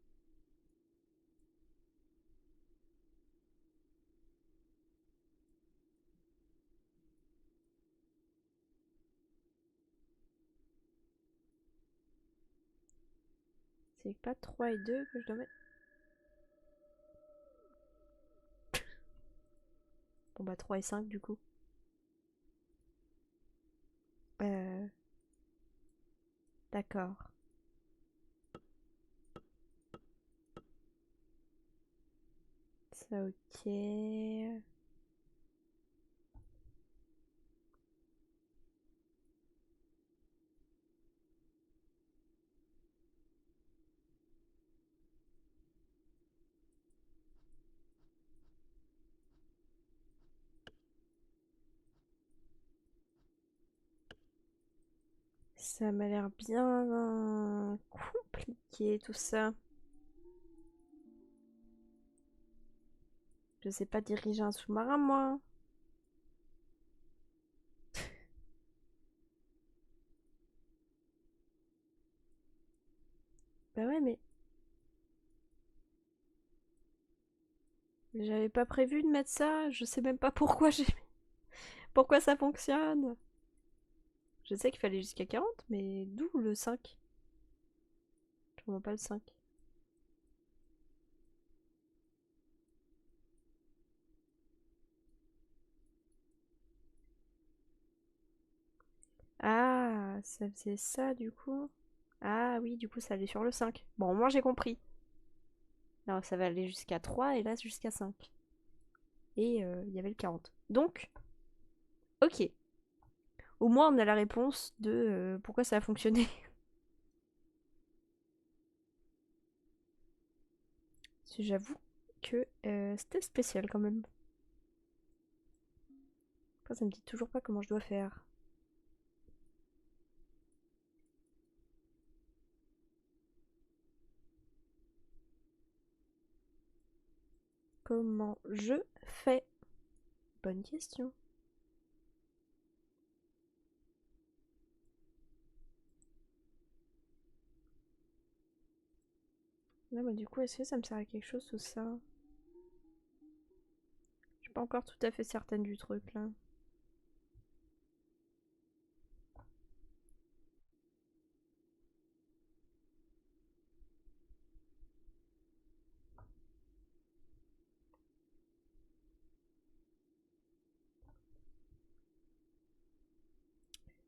C'est pas 3 et 2 que je dois mettre. Bon, bah, 3 et 5 du coup. Euh. D'accord. Ça, ok. Ça m'a l'air bien compliqué tout ça. Je sais pas diriger un sous-marin, moi. Bah ouais, mais j'avais pas prévu de mettre ça. Je sais même pas pourquoi j'ai mis. Pourquoi ça fonctionne. Je sais qu'il fallait jusqu'à 40, mais d'où le 5? Je vois pas le 5. Ah, ça faisait ça du coup. Ah oui, du coup ça allait sur le 5. Bon, moi j'ai compris. Alors ça va aller jusqu'à 3 et là jusqu'à 5. Et il y avait le 40. Donc, ok. Au moins on a la réponse de pourquoi ça a fonctionné. J'avoue que c'était spécial quand même. Après ça me dit toujours pas comment je dois faire. Comment je fais? Bonne question. Là, bah, du coup, est-ce que ça me sert à quelque chose tout ça? Je suis pas encore tout à fait certaine du truc là.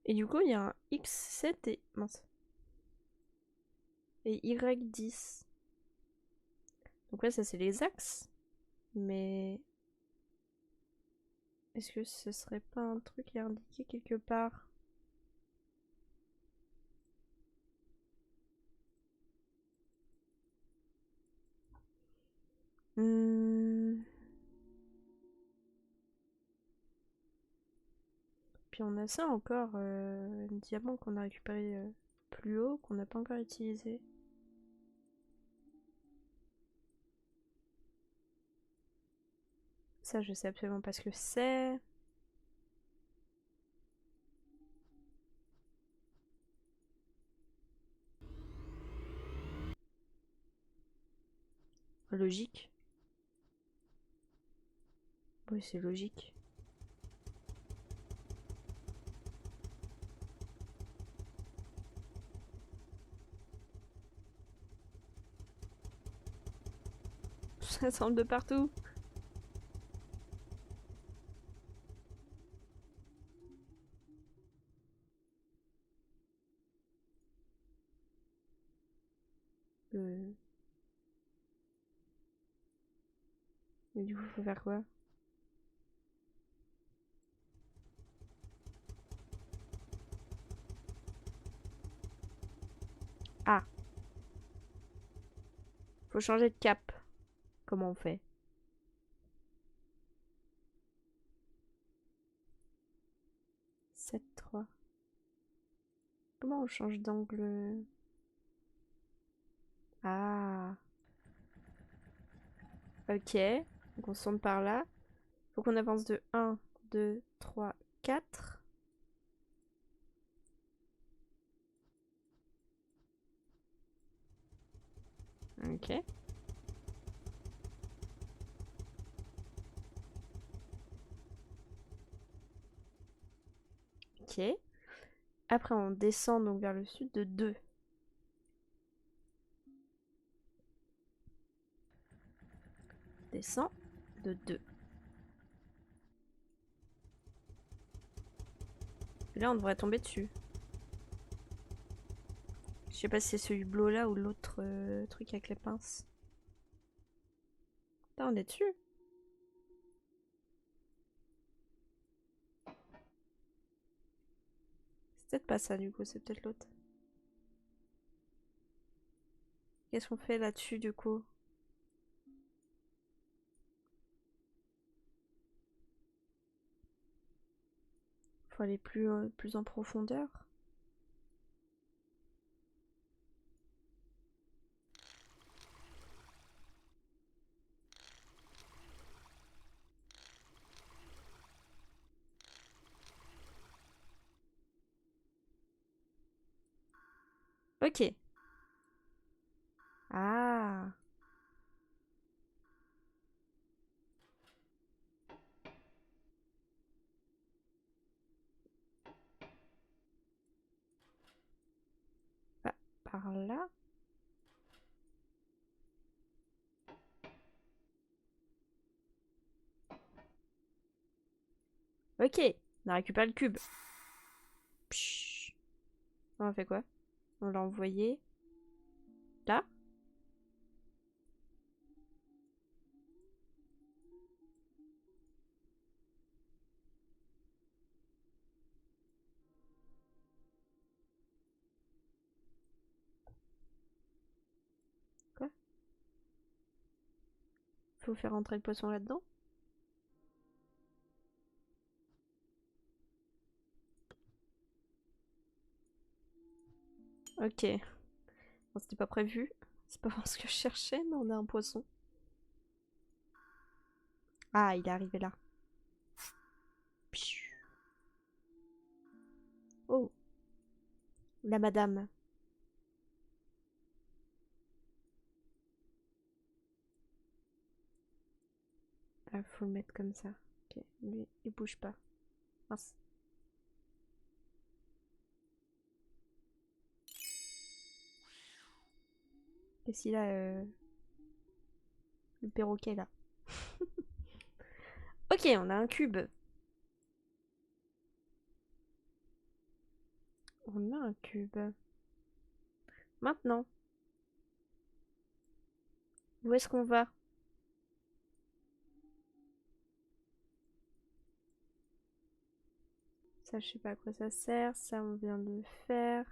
Et du coup, il y a un X7 et... mince. Et Y10. Donc là, ça c'est les axes. Mais... est-ce que ce serait pas un truc qui est indiqué quelque part? Hmm. Puis on a ça encore, un diamant qu'on a récupéré plus haut, qu'on n'a pas encore utilisé. Ça, je sais absolument pas ce que c'est. Logique. Oui, c'est logique. Ça semble de partout. Euh... Mais du coup, faut faire quoi? Ah, faut changer de cap. Comment on fait? 7-3. Comment on change d'angle? Ah, ok. Donc on sonde par là. Faut qu'on avance de 1, 2, 3, 4. Ok. Ok. Après on descend donc vers le sud de 2. Descend de 2. Et là on devrait tomber dessus. Je sais pas si c'est ce hublot là ou l'autre truc avec les pinces. Putain, on est dessus. C'est peut-être pas ça du coup, c'est peut-être l'autre. Qu'est-ce qu'on fait là-dessus du coup? Faut aller plus en profondeur. Ok. Ah. Bah, par là. Ok. On a récupéré le cube. Pshh. On a fait quoi? On l'a envoyé là? Quoi? Faut faire entrer le poisson là-dedans? Ok. Bon, c'était pas prévu. C'est pas vraiment ce que je cherchais, mais on a un poisson. Ah, il est arrivé là. Pshh. Oh, la madame. Ah, faut le mettre comme ça. Ok, lui, il bouge pas. Mince. Qu'est-ce qu'il a, le perroquet là? Ok, on a un cube. On a un cube. Maintenant, où est-ce qu'on va? Ça, je sais pas à quoi ça sert. Ça, on vient de le faire.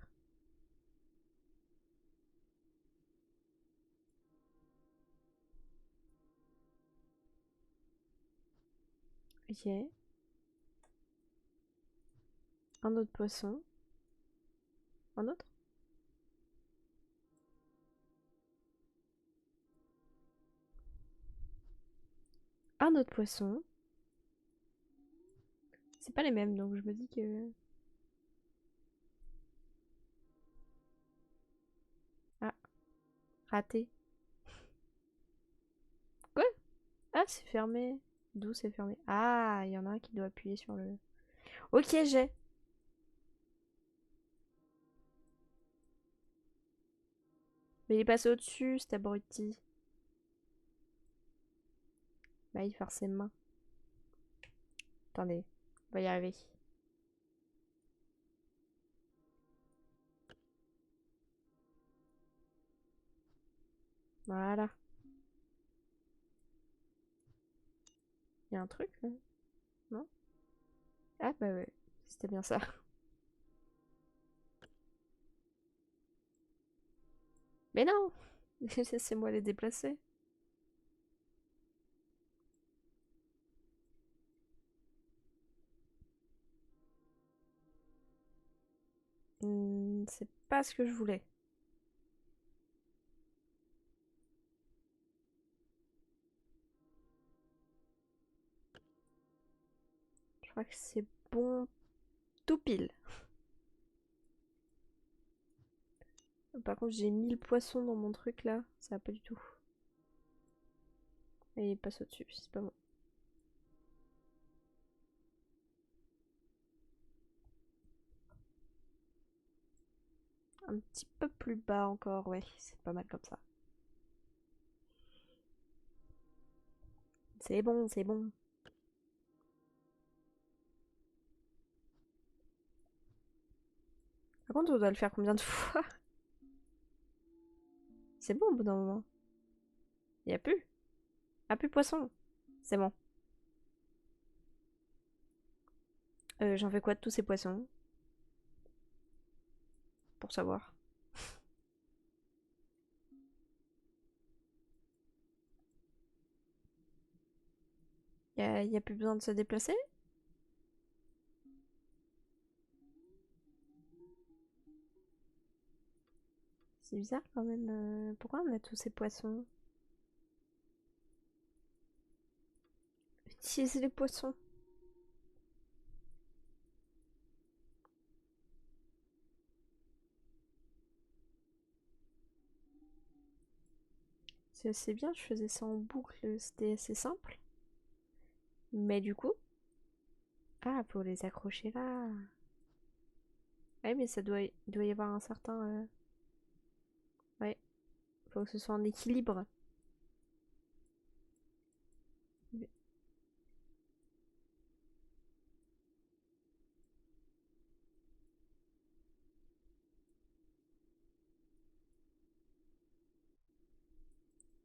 Ok. Un autre poisson. Un autre? Un autre poisson. C'est pas les mêmes, donc je me dis que... Ah, raté. Quoi? Ah, c'est fermé. D'où c'est fermé? Ah, il y en a un qui doit appuyer sur le... Ok, j'ai. Mais il est passé au-dessus, cet abruti. Bah, il force ses mains. Attendez, on va y arriver. Voilà. Il y a un truc, là? Non? Ah, bah ouais. C'était bien ça. Mais non! Laissez-moi les déplacer. C'est pas ce que je voulais. crois que c'est bon tout pile. Par contre, j'ai 1000 poissons dans mon truc là. Ça va pas du tout. Et il passe au-dessus, c'est pas bon. Un petit peu plus bas encore, ouais, c'est pas mal comme ça. C'est bon, c'est bon. Par contre, on doit le faire combien de fois? C'est bon au bout d'un moment. Y a plus. Ah, plus poisson. C'est bon. J'en fais quoi de tous ces poissons? Pour savoir. Y a plus besoin de se déplacer? C'est bizarre quand même. Pourquoi on a tous ces poissons? Utiliser les poissons. C'est assez bien, je faisais ça en boucle, c'était assez simple. Mais du coup... Ah, faut les accrocher là. Ouais, mais il doit y avoir un certain... Ouais, faut que ce soit en équilibre.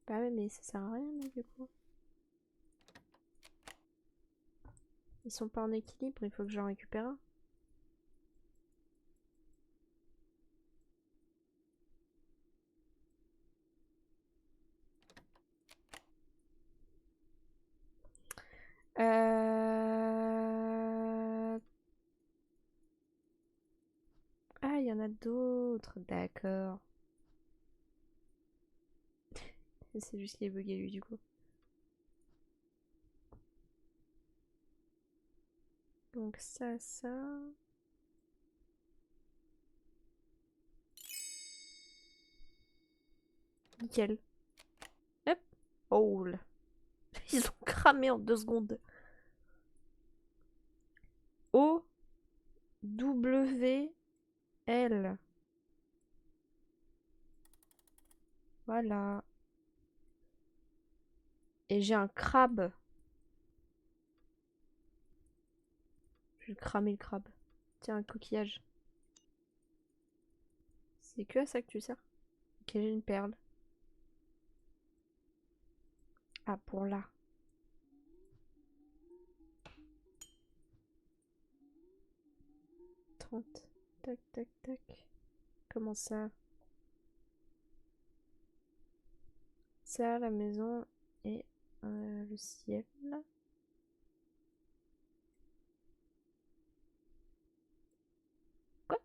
Bah ouais, mais ça sert à rien, mais du coup. Ils sont pas en équilibre, il faut que j'en récupère un. Euh... Ah, il y en a d'autres, d'accord. C'est juste qu'il est bugué lui, du coup. Donc ça... Nickel. Hop. Oh là. Ils ont cramé en 2 secondes. O W L. Voilà. Et j'ai un crabe. Je vais cramer le crabe. Tiens, un coquillage. C'est que à ça que tu sers? Ok, j'ai une perle. Ah, pour là. 30. Tac, tac, tac. Comment ça? Ça, la maison et le ciel. Quoi?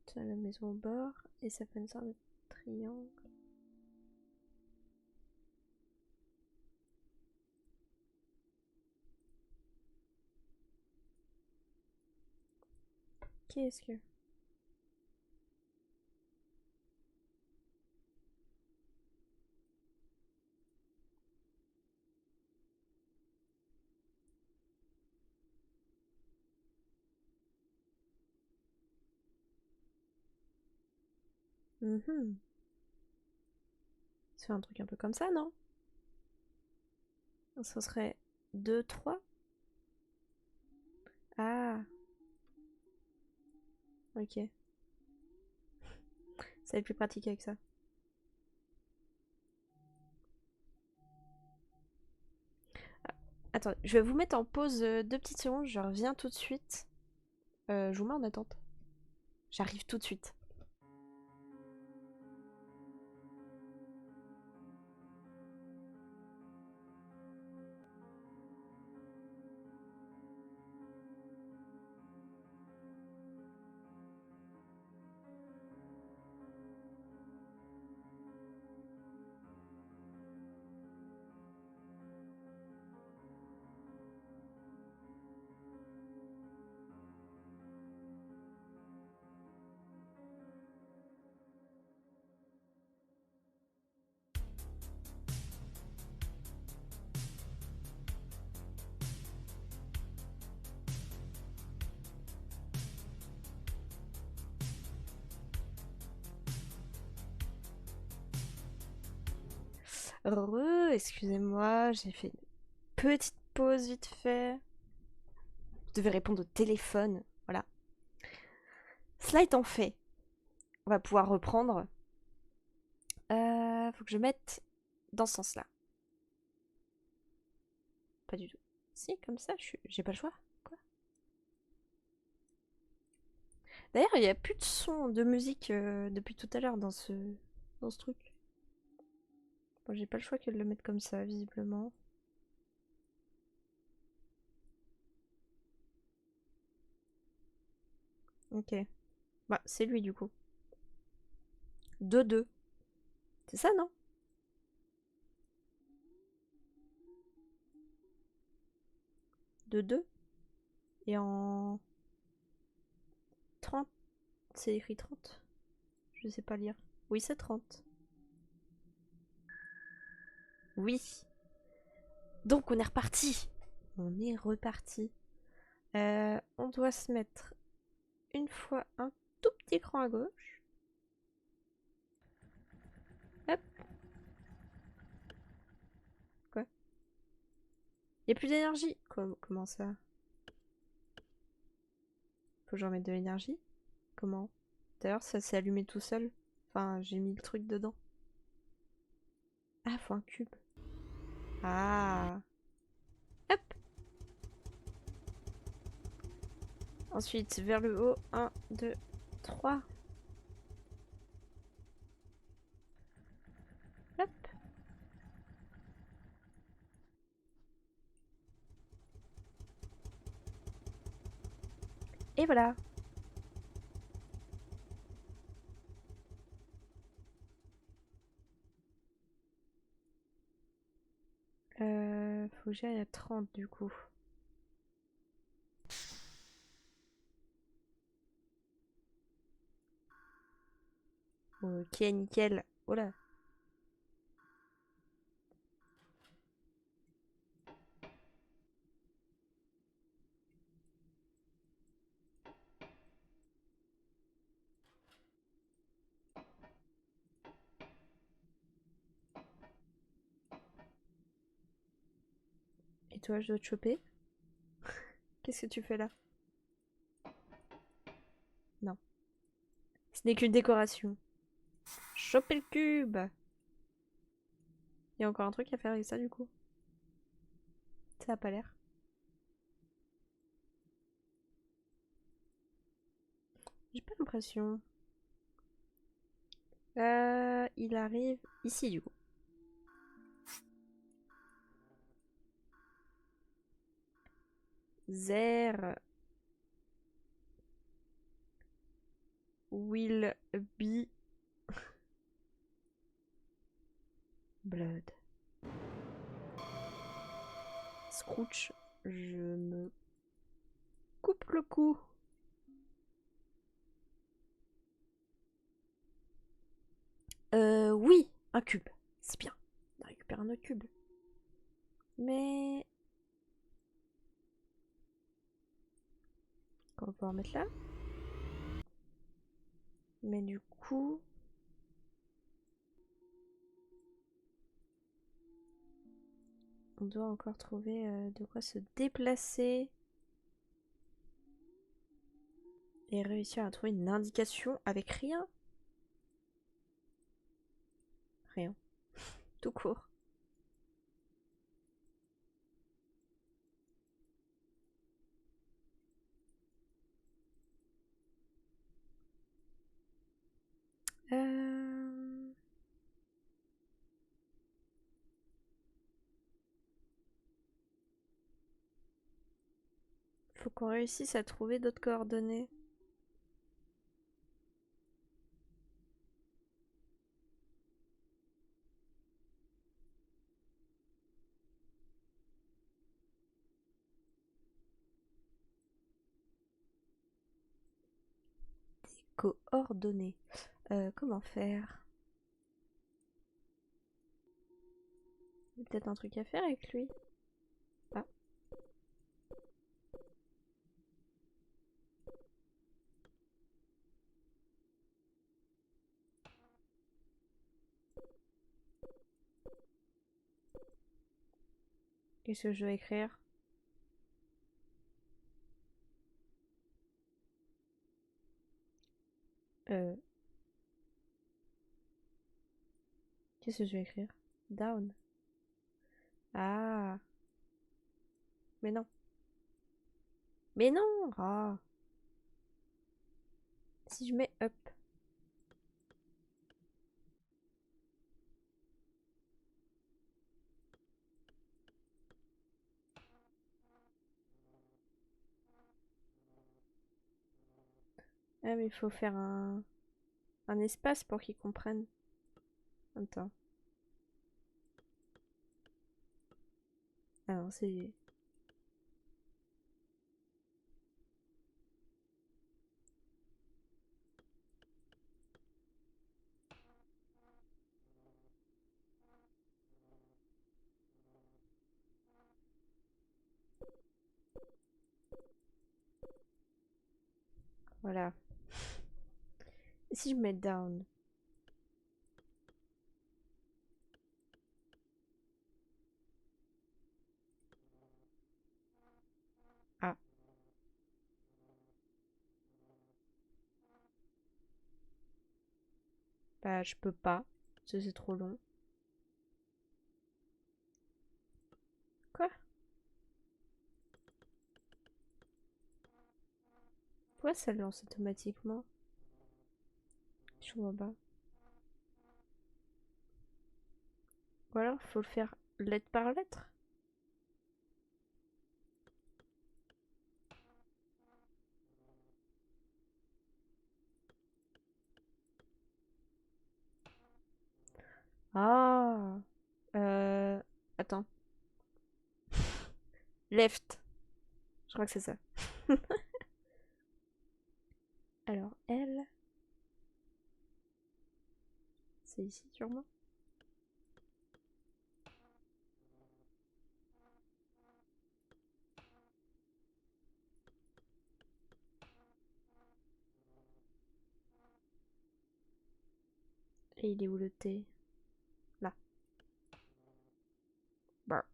Ça, la maison au bord. Et ça fait une sorte de triangle. Qu'est-ce que... Mhm. C'est un truc un peu comme ça, non? Ce serait 2, 3. Ah, ok. Ça va être plus pratique avec ça. Attends, je vais vous mettre en pause 2 petites secondes, je reviens tout de suite. Je vous mets en attente. J'arrive tout de suite. Excusez-moi, j'ai fait une petite pause vite fait. Je devais répondre au téléphone, voilà. Cela étant fait, on va pouvoir reprendre. Faut que je mette dans ce sens-là. Pas du tout. Si, comme ça, j'ai pas le choix. Quoi? D'ailleurs, il n'y a plus de son de musique depuis tout à l'heure dans ce truc. Bon, j'ai pas le choix que de le mettre comme ça, visiblement. Ok. Bah, c'est lui du coup. 2-2. C'est ça, non? De 2. Et en 30. C'est écrit 30. Je sais pas lire. Oui, c'est 30. Oui. Donc on est reparti. On est reparti. On doit se mettre une fois un tout petit cran à gauche. Hop. Quoi? Y a plus d'énergie. Comment ça? Faut que je remette de l'énergie? Comment? D'ailleurs, ça s'est allumé tout seul. Enfin, j'ai mis le truc dedans. Ah, faut un cube. Ah. Hop. Ensuite, vers le haut. 1, 2, 3. Hop. Et voilà. Faut que j'aille à 30 du coup. Ok, nickel. Oh là. Et toi, je dois te choper? Qu'est-ce que tu fais là? Non. Ce n'est qu'une décoration. Choper le cube! Il y a encore un truc à faire avec ça du coup? Ça a pas l'air. J'ai pas l'impression. Il arrive ici du coup. There will be blood. Scrooge, je me coupe le cou. Oui, un cube. C'est bien. On récupère un autre cube. Mais... on va pouvoir mettre là. Mais du coup... on doit encore trouver de quoi se déplacer. Et réussir à trouver une indication avec rien. Rien. Tout court. Faut qu'on réussisse à trouver d'autres coordonnées. Coordonnées. Comment faire? Il y a peut-être un truc à faire avec lui. Ah. Qu'est-ce que je dois écrire? Qu'est-ce que je vais écrire? Down. Ah. Mais non. Mais non! Ah. Si je mets up. Ah, mais il faut faire un espace pour qu'ils comprennent. Attends. Ah non, c'est... Voilà. Et si je mets down? Ah. Bah, je peux pas. Parce que c'est trop long. Quoi? Pourquoi ça le lance automatiquement? Je vois pas. Ou alors, faut le faire lettre par lettre? Ah. Attends. Left. Je crois que c'est ça. Alors, L. C'est ici, sûrement. Et il est où le T? Là. Bah.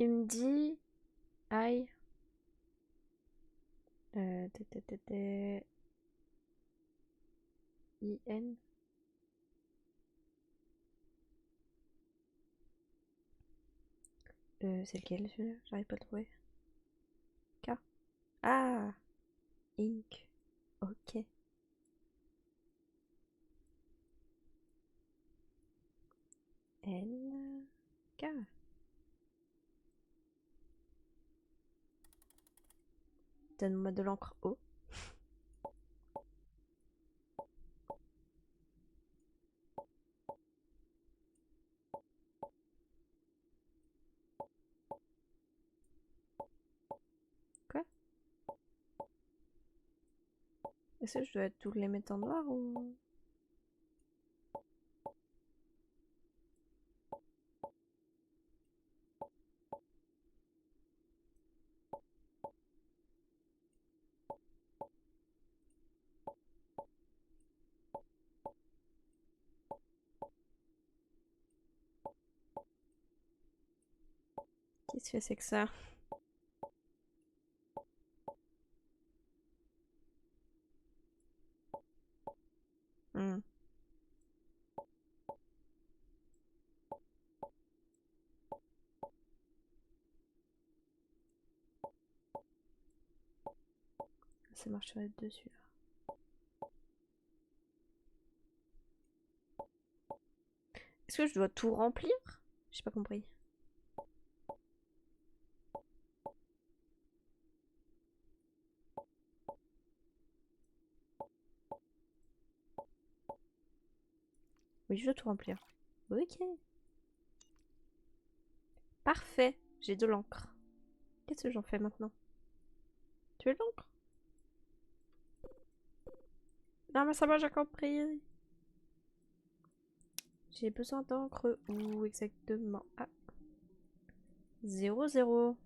Il me dit... I... T, T, T, T... I, N... c'est lequel celui-là? J'arrive pas à le trouver. K. Ah! Ink. Ok. N. K. Donne-moi de l'encre O. Quoi? Est-ce que je dois tous les mettre en noir ou... Qu'est-ce que c'est que ça? Hmm. Ça marche sur les deux, celui-là. Est-ce que je dois tout remplir? J'ai pas compris. Oui, je dois tout remplir. Ok. Parfait. J'ai de l'encre. Qu'est-ce que j'en fais maintenant? Tu veux de l'encre? Non, mais ça va, j'ai compris. J'ai besoin d'encre où exactement? Ah. 0, 0.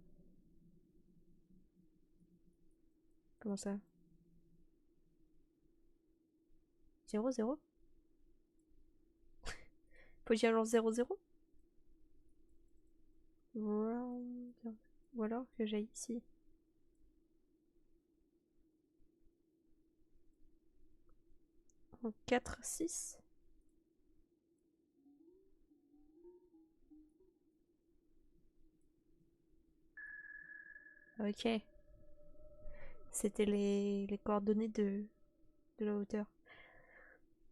Comment ça? 0, 0? Faut que j'y allance 0, 0? Ou alors que j'aille ici. En 4, 6. Ok. C'était les coordonnées de la hauteur.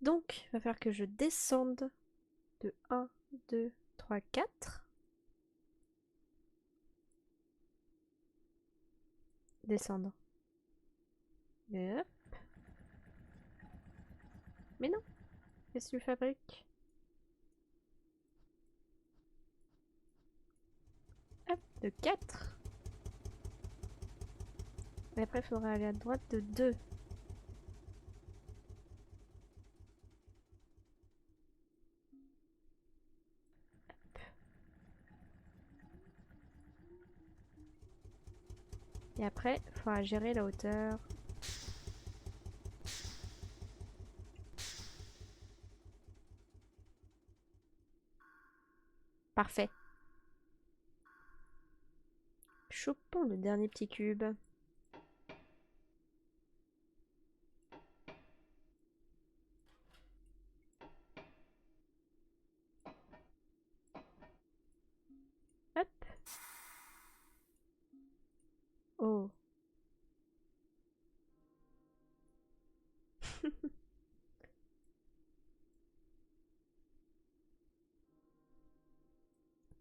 Donc, il va falloir que je descende de 1, 2, 3, 4. Descendre. Et hop. Mais non. Qu'est-ce que tu fabriques? Hop, de 4. Et après, il faudra aller à droite de 2. Et après, il faudra gérer la hauteur. Parfait. Chopons le dernier petit cube. Hop. Oh.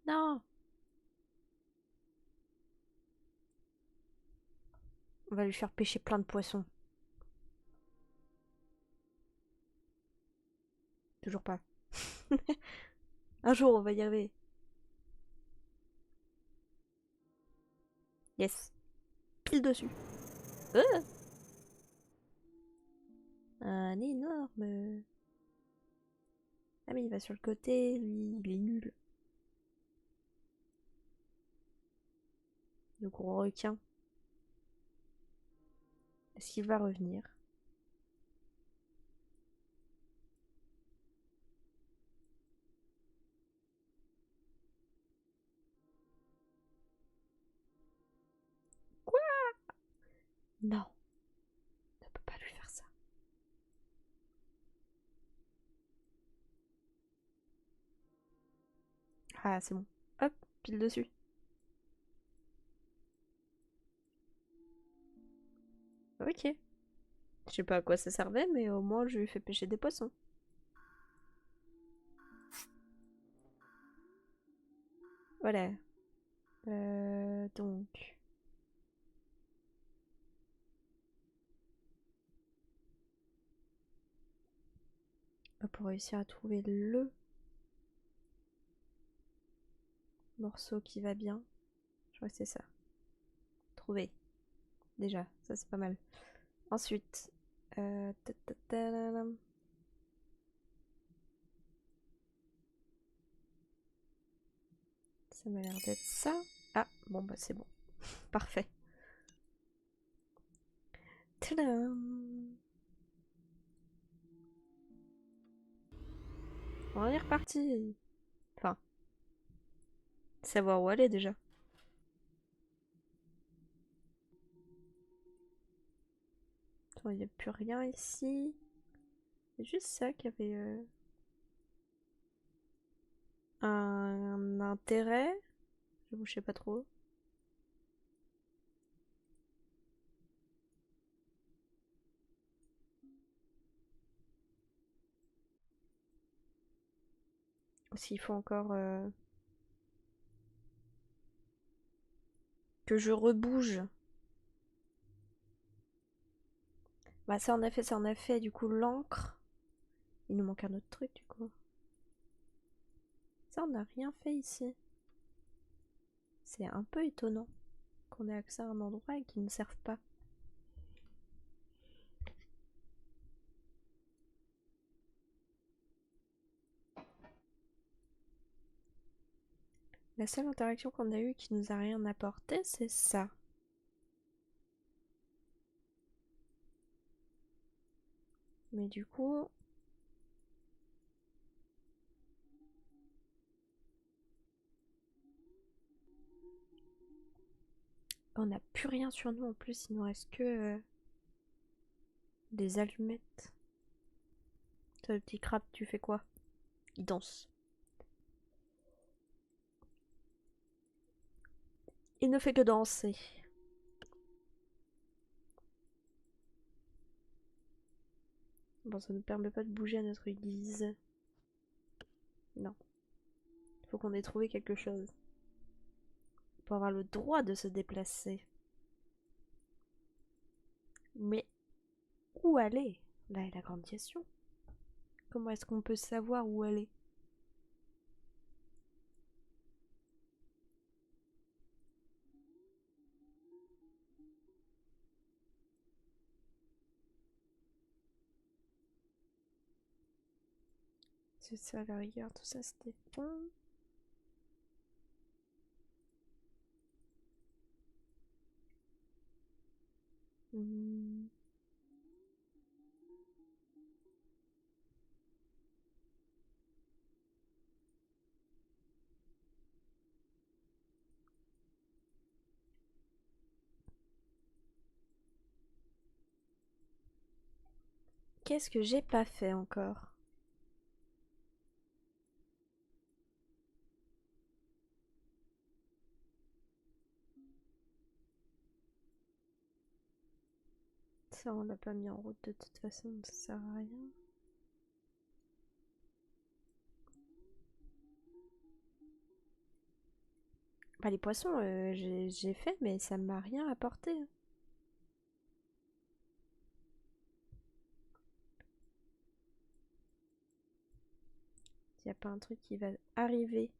Non. On va lui faire pêcher plein de poissons. Toujours pas. Un jour, on va y arriver. Yes. Pile dessus. Un énorme. Ah mais il va sur le côté, lui, il est nul. Le gros requin. Est-ce qu'il va revenir? Quoi? Non. On ne peut pas lui faire ça. Ah, c'est bon. Hop, pile dessus. Ok. Je sais pas à quoi ça servait, mais au moins je lui fais pêcher des poissons. Voilà. Donc. Pour réussir à trouver le morceau qui va bien. Je crois que c'est ça. Trouver. Déjà, ça c'est pas mal. Ensuite. Ta-ta-ta-da-dam. Ça m'a l'air d'être ça. Ah, bon bah c'est bon. Parfait. Tadam. On est reparti. Enfin, savoir où aller déjà. Il n'y a plus rien ici. C'est juste ça qui avait un intérêt. Je sais pas trop. S'il faut encore que je rebouge. Bah ça en a fait, ça en a fait. Du coup, l'encre. Il nous manque un autre truc du coup. Ça, on n'a rien fait ici. C'est un peu étonnant qu'on ait accès à un endroit et qu'il ne serve pas. La seule interaction qu'on a eue qui nous a rien apporté, c'est ça. Mais du coup... On n'a plus rien sur nous en plus, il nous reste que des allumettes. Toi, le petit crabe, tu fais quoi? Il danse. Il ne fait que danser. Bon, ça ne permet pas de bouger à notre guise. Non. Il faut qu'on ait trouvé quelque chose. Pour avoir le droit de se déplacer. Mais où aller? Là est la grande question. Comment est-ce qu'on peut savoir où aller? C'est ça la rigueur, tout ça c'était bon. Hmm. Qu'est-ce que j'ai pas fait encore? Ça on l'a pas mis en route de toute façon, ça sert à rien. Bah les poissons, j'ai fait, mais ça m'a rien apporté. Il y a pas un truc qui va arriver.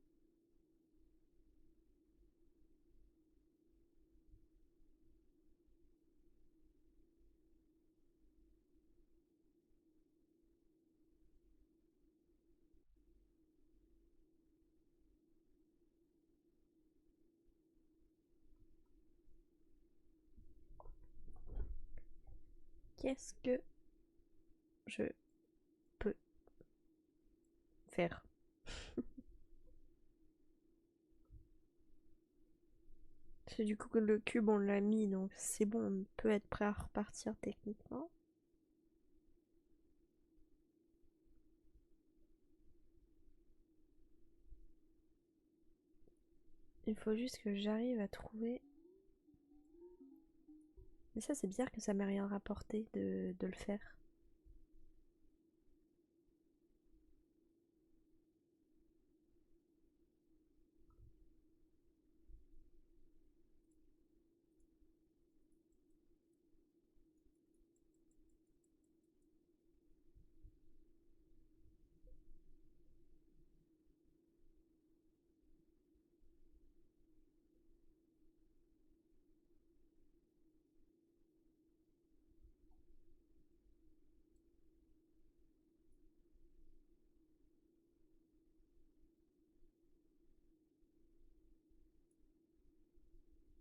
Qu'est-ce que je peux faire? Parce que du coup le cube on l'a mis, donc c'est bon, on peut être prêt à repartir techniquement. Il faut juste que j'arrive à trouver... Mais ça c'est bizarre que ça m'ait rien rapporté de le faire.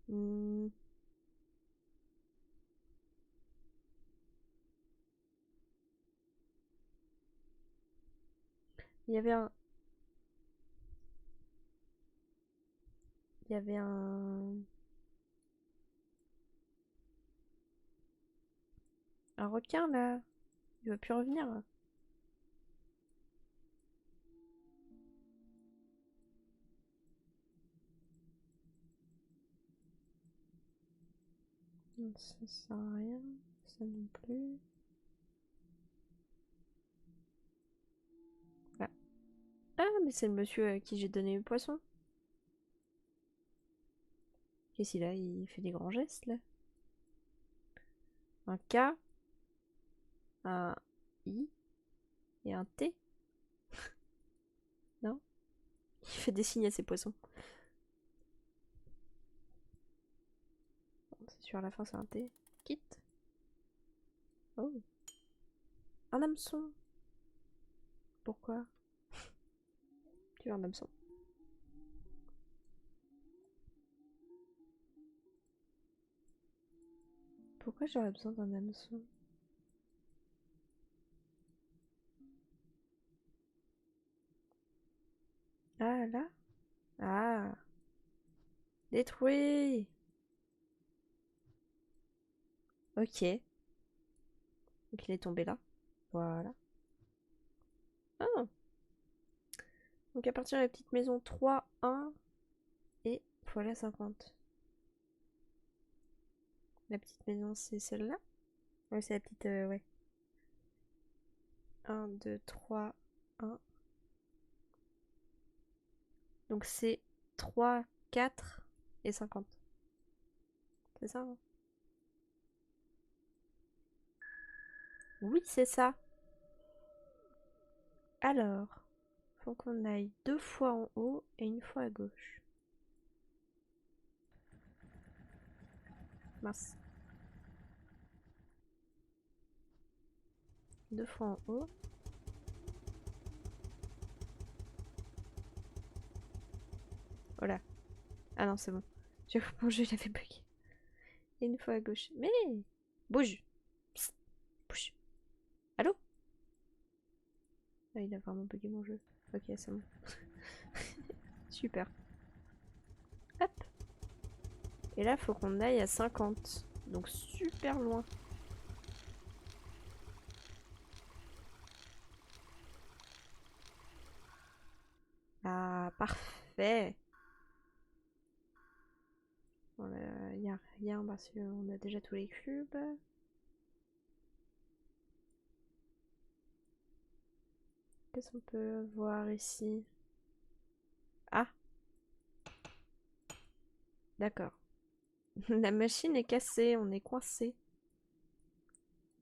Hmm. Il y avait un... Il y avait un requin là. Il va plus revenir. Non, ça sert à rien. Ça non plus. Ah, ah mais c'est le monsieur à qui j'ai donné le poisson. Qu'est-ce qu'il a? Il fait des grands gestes là. Un K, un I et un T. Non? Il fait des signes à ses poissons. Bon, c'est sûr, à la fin c'est un T. Quitte. Oh. Un hameçon. Pourquoi? Tu veux un hameçon? Pourquoi j'aurais besoin d'un hameçon? Ah, là? Ah! Détruit! Ok. Donc il est tombé là. Voilà. Ah! Donc à partir de la petite maison 3, 1 et voilà 50. La petite maison c'est celle-là? Ouais, c'est la petite... ouais. 1, 2, 3, 1. Donc c'est 3, 4 et 50. C'est ça, hein? Oui, c'est ça. Alors, faut qu'on aille 2 fois en haut et une fois à gauche. Mince. 2 fois en haut. Voilà. Ah non, c'est bon. J'ai mon jeu, il avait bugué. Et une fois à gauche. Mais bouge. Psst. Bouge. Allô? Ah, il a vraiment bugué mon jeu. Ok, c'est bon. Super. Hop. Et là, faut qu'on aille à 50. Donc super loin. Ah, parfait. Voilà, il n'y a rien parce qu'on a déjà tous les cubes. Qu'est-ce qu'on peut voir ici? Ah, d'accord. La machine est cassée, on est coincé.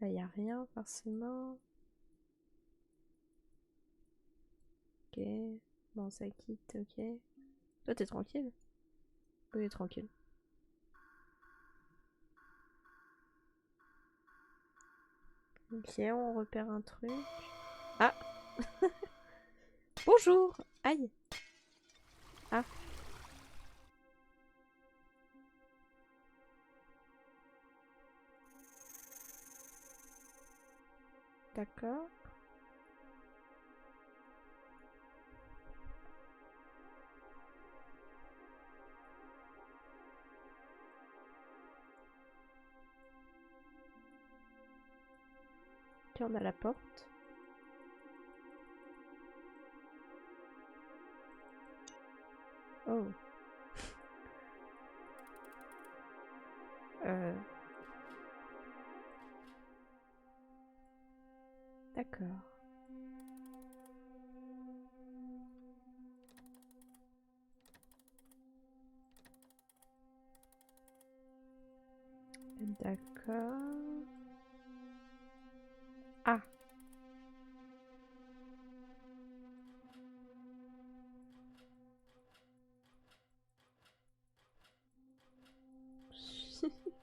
Là, il n'y a rien forcément. Ok. Bon, ça quitte, ok. Toi, t'es tranquille? Oui, tranquille. Ok, on repère un truc. Ah! Bonjour! Aïe! Ah! D'accord. Ok, on a la porte. Oh. D'accord. D'accord. Ah!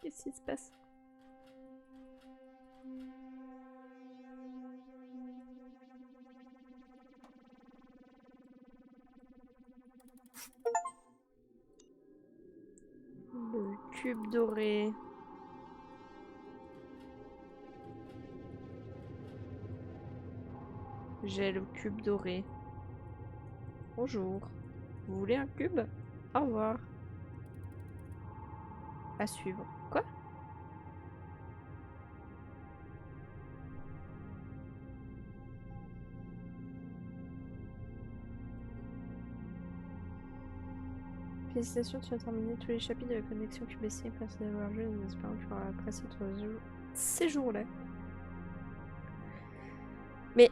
Qu'est-ce qui se passe? Le cube doré. J'ai le cube doré. Bonjour. Vous voulez un cube? Au revoir. À suivre. Quoi? Félicitations, tu as terminé tous les chapitres de la connexion QBC. Merci d'avoir joué. Nous espérons que tu auras apprécié ces jours-là. Mais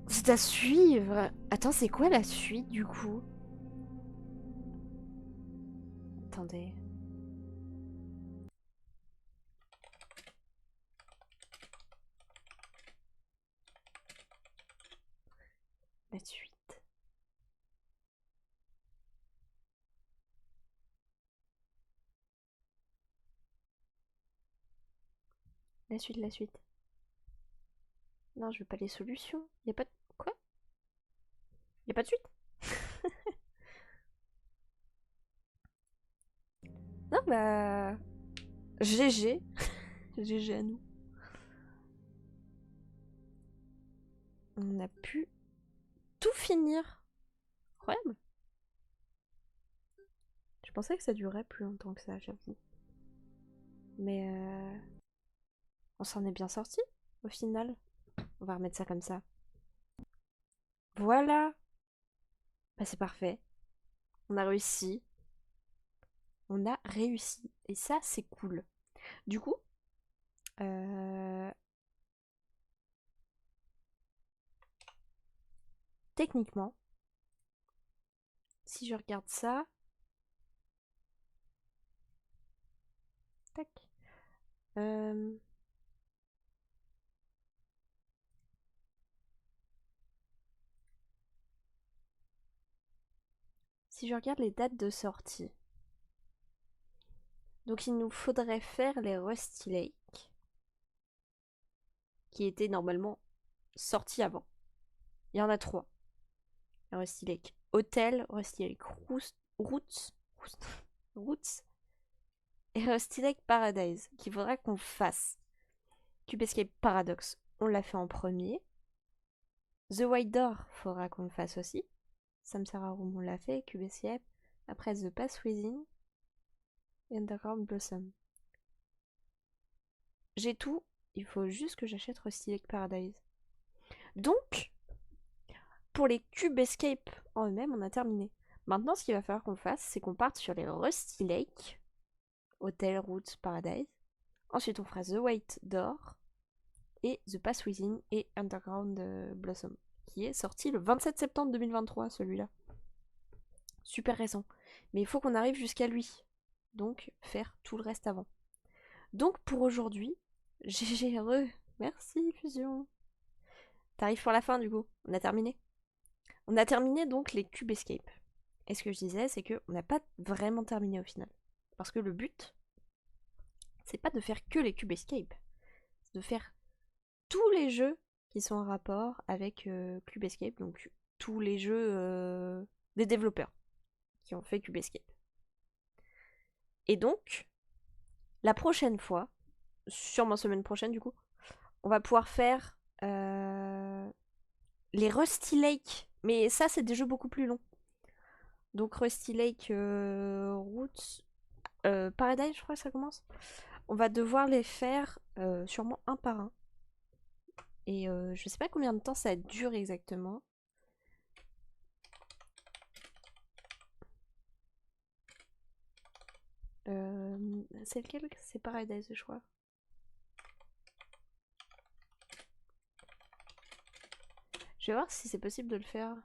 c'est à suivre. Attends, c'est quoi la suite du coup? Attendez. La suite. La suite, la suite. Non, je veux pas les solutions. Y a pas de... Quoi? Y a pas de suite? Non, bah... GG. GG à nous. On a pu tout finir. Incroyable. Je pensais que ça durerait plus longtemps que ça, j'avoue. Mais on s'en est bien sorti au final. On va remettre ça comme ça. Voilà. Bah, c'est parfait. On a réussi. On a réussi. Et ça, c'est cool. Du coup, techniquement, si je regarde ça, tac. Si je regarde les dates de sortie, donc il nous faudrait faire les Rusty Lake, qui étaient normalement sortis avant. Il y en a 3. Rusty Lake Hotel, Rusty Lake Roots et Rusty Lake Paradise, qu'il faudra qu'on fasse. Cube Escape Paradox, on l'a fait en premier. The White Door, faudra qu'on le fasse aussi. Samsara Room, on l'a fait. Cube Escape. Après The Path Within et Underground Blossom. J'ai tout. Il faut juste que j'achète Rusty Lake Paradise. Donc, pour les Cube Escape en eux-mêmes, on a terminé. Maintenant, ce qu'il va falloir qu'on fasse, c'est qu'on parte sur les Rusty Lake, Hotel, Roots, Paradise. Ensuite, on fera The White Door et The Path Within et Underground Blossom, qui est sorti le 27 septembre 2023, celui-là. Super récent. Mais il faut qu'on arrive jusqu'à lui. Donc, faire tout le reste avant. Donc, pour aujourd'hui, GG heureux. Merci, Fusion. T'arrives pour la fin, du coup. On a terminé. On a terminé, donc, les Cube Escape. Et ce que je disais, c'est qu'on n'a pas vraiment terminé au final. Parce que le but, c'est pas de faire que les Cube Escape. C'est de faire tous les jeux qui sont en rapport avec Cube Escape. Donc, tous les jeux des développeurs qui ont fait Cube Escape. Et donc, la prochaine fois, sûrement semaine prochaine du coup, on va pouvoir faire les Rusty Lake. Mais ça, c'est des jeux beaucoup plus longs. Donc Rusty Lake Roots Paradise, je crois que ça commence. On va devoir les faire sûrement un par un. Et je sais pas combien de temps ça dure exactement. C'est lequel? C'est Paradise, je crois. Je vais voir si c'est possible de le faire.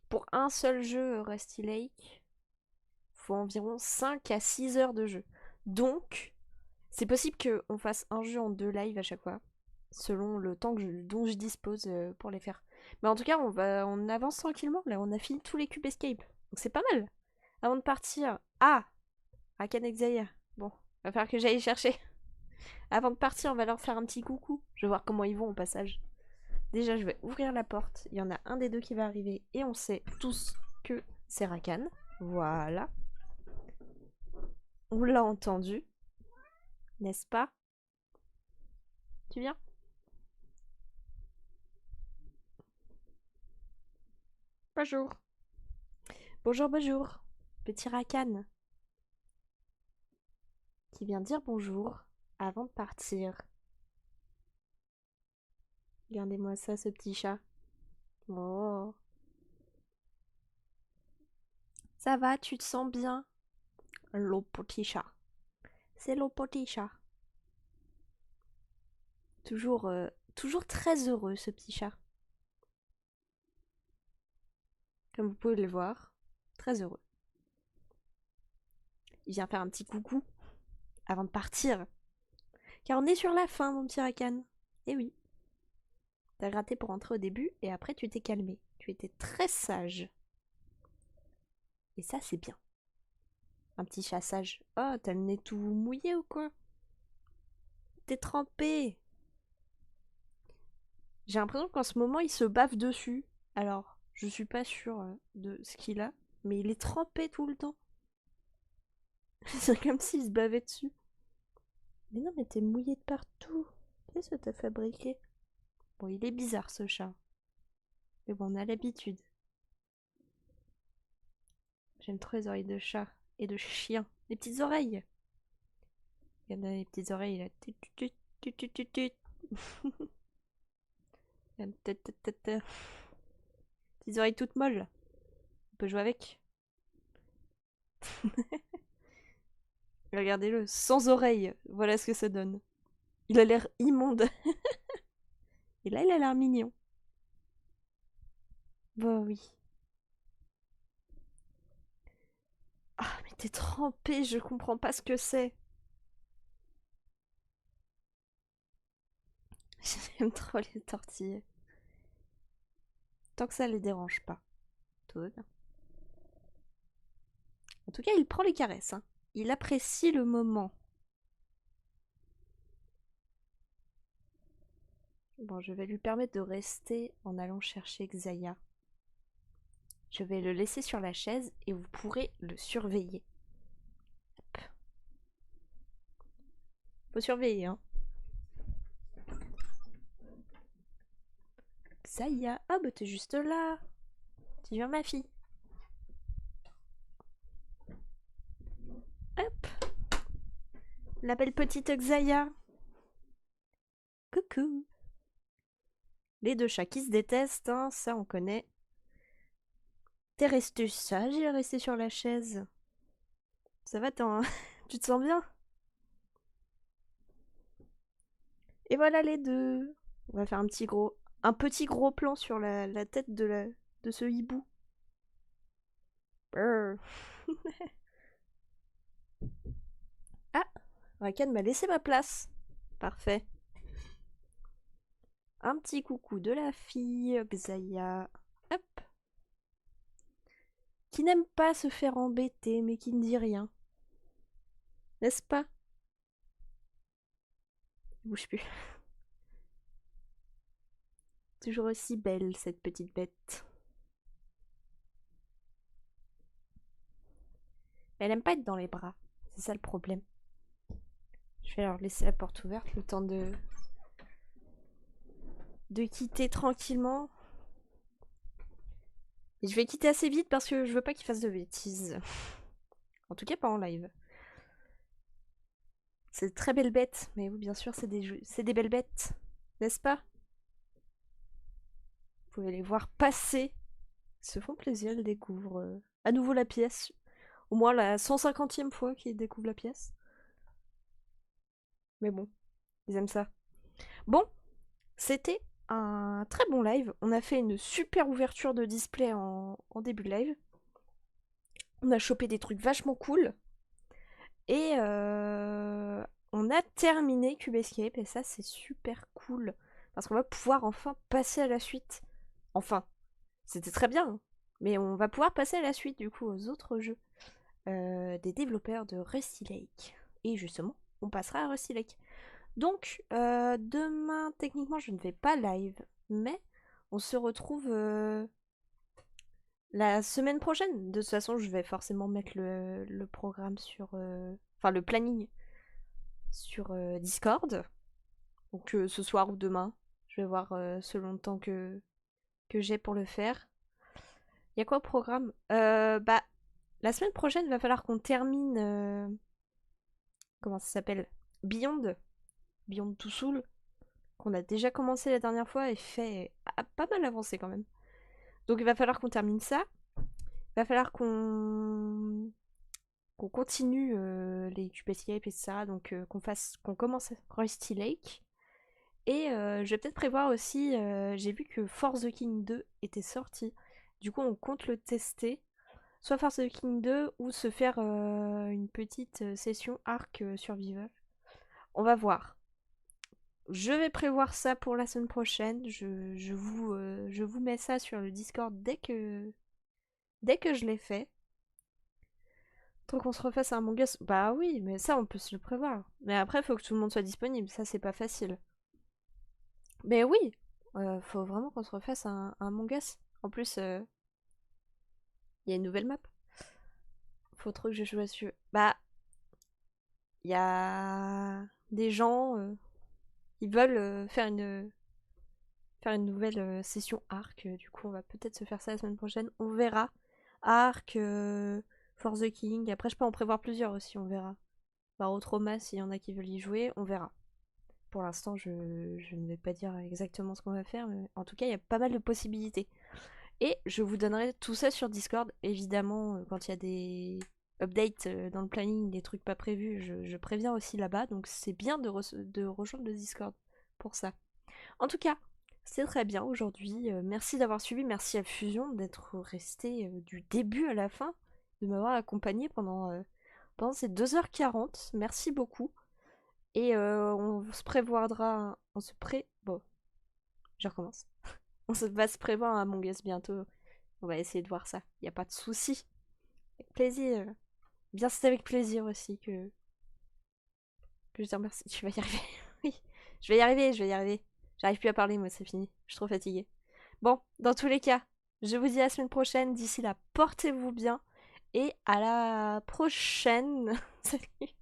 Pour un seul jeu Rusty Lake, faut environ 5 à 6 heures de jeu. Donc, c'est possible qu'on fasse un jeu en 2 lives à chaque fois, selon le temps dont je dispose pour les faire. Mais en tout cas, on avance tranquillement. Là, on a fini tous les cubes escape. Donc c'est pas mal. Avant de partir... Ah, Rakan Exile. Bon, va falloir que j'aille chercher. Avant de partir, on va leur faire un petit coucou. Je vais voir comment ils vont au passage. Déjà, je vais ouvrir la porte. Il y en a un des deux qui va arriver. Et on sait tous que c'est Rakan. Voilà. On l'a entendu. N'est-ce pas? Tu viens? Bonjour. Bonjour, bonjour. Petit Rakan. Qui vient dire bonjour avant de partir. Regardez-moi ça, ce petit chat. Oh. Ça va, tu te sens bien? Le petit chat. C'est le petit chat. Toujours très heureux, ce petit chat. Comme vous pouvez le voir, très heureux. Il vient faire un petit coucou avant de partir. Car on est sur la fin, mon petit Rakan. Eh oui. T'as gratté pour entrer au début et après tu t'es calmé. Tu étais très sage. Et ça, c'est bien. Un petit chat sage. Oh, t'as le nez tout mouillé ou quoi? T'es trempé. J'ai l'impression qu'en ce moment, il se bave dessus. Alors, je suis pas sûre de ce qu'il a, mais il est trempé tout le temps. C'est comme s'il se bavait dessus. Mais non, mais t'es mouillé de partout. Qu'est-ce que t'as fabriqué? Bon, il est bizarre ce chat. Mais bon, on a l'habitude. J'aime trop les oreilles de chat et de chien. Les petites oreilles. Regarde les petites oreilles là. Tut, tut, tut, tut, tut, tut. Regarde, tut, tut, tut, tut. Petites oreilles toutes molles. On peut jouer avec. Regardez-le, sans oreilles. Voilà ce que ça donne. Il a l'air immonde. Et là, il a l'air mignon. Bah oui. Ah, mais t'es trempé, je comprends pas ce que c'est. J'aime trop les tortillas. Tant que ça les dérange pas. Tout va bien. En tout cas, il prend les caresses, hein. Il apprécie le moment. Bon, je vais lui permettre de rester en allant chercher Xaya. Je vais le laisser sur la chaise et vous pourrez le surveiller. Hop. Faut surveiller, hein. Xaya, ah bah t'es juste là. Tu viens, ma fille. Hop. La belle petite Xaya. Coucou. Les deux chats qui se détestent, hein, ça on connaît. T'es resté sage, il est resté sur la chaise. Ça va, tu te sens bien? Et voilà les deux. On va faire un petit gros plan sur la tête de ce hibou. Brrr. Ah, Rakan m'a laissé ma place. Parfait. Un petit coucou de la fille, Xaya. Hop. Qui n'aime pas se faire embêter, mais qui ne dit rien. N'est-ce pas? Il bouge plus. Toujours aussi belle, cette petite bête. Elle aime pas être dans les bras. C'est ça le problème. Je vais leur laisser la porte ouverte le temps de quitter tranquillement. Et je vais quitter assez vite parce que je veux pas qu'il fasse de bêtises. En tout cas, pas en live. C'est de très belles bêtes, mais oui, bien sûr, c'est des belles bêtes, n'est-ce pas? Vous pouvez les voir passer. Ils se font plaisir, ils découvrent à nouveau la pièce. Au moins la 150e fois qu'ils découvrent la pièce. Mais bon, ils aiment ça. Bon, c'était un très bon live. On a fait une super ouverture de display en début de live. On a chopé des trucs vachement cool. Et on a terminé Cube Escape. Et ça, c'est super cool. Parce qu'on va pouvoir enfin passer à la suite. Enfin, c'était très bien. Hein. Mais on va pouvoir passer à la suite, du coup, aux autres jeux des développeurs de Rusty Lake. Et justement, on passera à Rusty Lake. Donc, demain, techniquement, je ne vais pas live, mais on se retrouve la semaine prochaine. De toute façon, je vais forcément mettre le programme sur... Enfin, le planning sur Discord. Donc, ce soir ou demain. Je vais voir selon le temps que j'ai pour le faire. Il y a quoi au programme? Bah, la semaine prochaine, il va falloir qu'on termine... comment ça s'appelle? Beyond. Beyond Two Souls. Qu'on a déjà commencé la dernière fois et fait a pas mal avancé quand même. Donc il va falloir qu'on termine ça. Il va falloir qu'on continue les Cube Escape et ça, donc qu'on commence Rusty Lake. Et je vais peut-être prévoir aussi, j'ai vu que Force the King 2 était sorti. Du coup on compte le tester. Soit Force the King 2 ou se faire une petite session Arc Survival. On va voir. Je vais prévoir ça pour la semaine prochaine. Je vous mets ça sur le Discord dès que je l'ai fait. Tant qu'on se refasse un Among Us. Bah oui, mais ça on peut se le prévoir. Mais après, il faut que tout le monde soit disponible. Ça, c'est pas facile. Mais oui, faut vraiment qu'on se refasse un Among Us. En plus, il y a une nouvelle map. Faut trop que je joue dessus. Bah, il y a des gens qui veulent faire une nouvelle session Arc. Du coup, on va peut-être se faire ça la semaine prochaine. On verra. Arc, For the King. Après, je peux en prévoir plusieurs aussi, on verra. Baro Trauma, s'il y en a qui veulent y jouer, on verra. Pour l'instant, je ne vais pas dire exactement ce qu'on va faire, mais en tout cas, il y a pas mal de possibilités. Et je vous donnerai tout ça sur Discord. Évidemment, quand il y a des updates dans le planning, des trucs pas prévus, je préviens aussi là-bas. Donc c'est bien de rejoindre le Discord pour ça. En tout cas, c'est très bien aujourd'hui. Merci d'avoir suivi. Merci à Fusion d'être resté du début à la fin, de m'avoir accompagné pendant ces 2h40. Merci beaucoup. Et on se prévoira. Bon, je recommence. Va se prévoir un Among Us bientôt. On va essayer de voir ça. Y a pas de souci. Avec plaisir. Bien, c'est avec plaisir aussi que je te remercie. Tu vas y arriver. Oui. Je vais y arriver, je vais y arriver. J'arrive plus à parler, moi, c'est fini. Je suis trop fatiguée. Bon, dans tous les cas, je vous dis à la semaine prochaine. D'ici là, portez-vous bien. Et à la prochaine. Salut.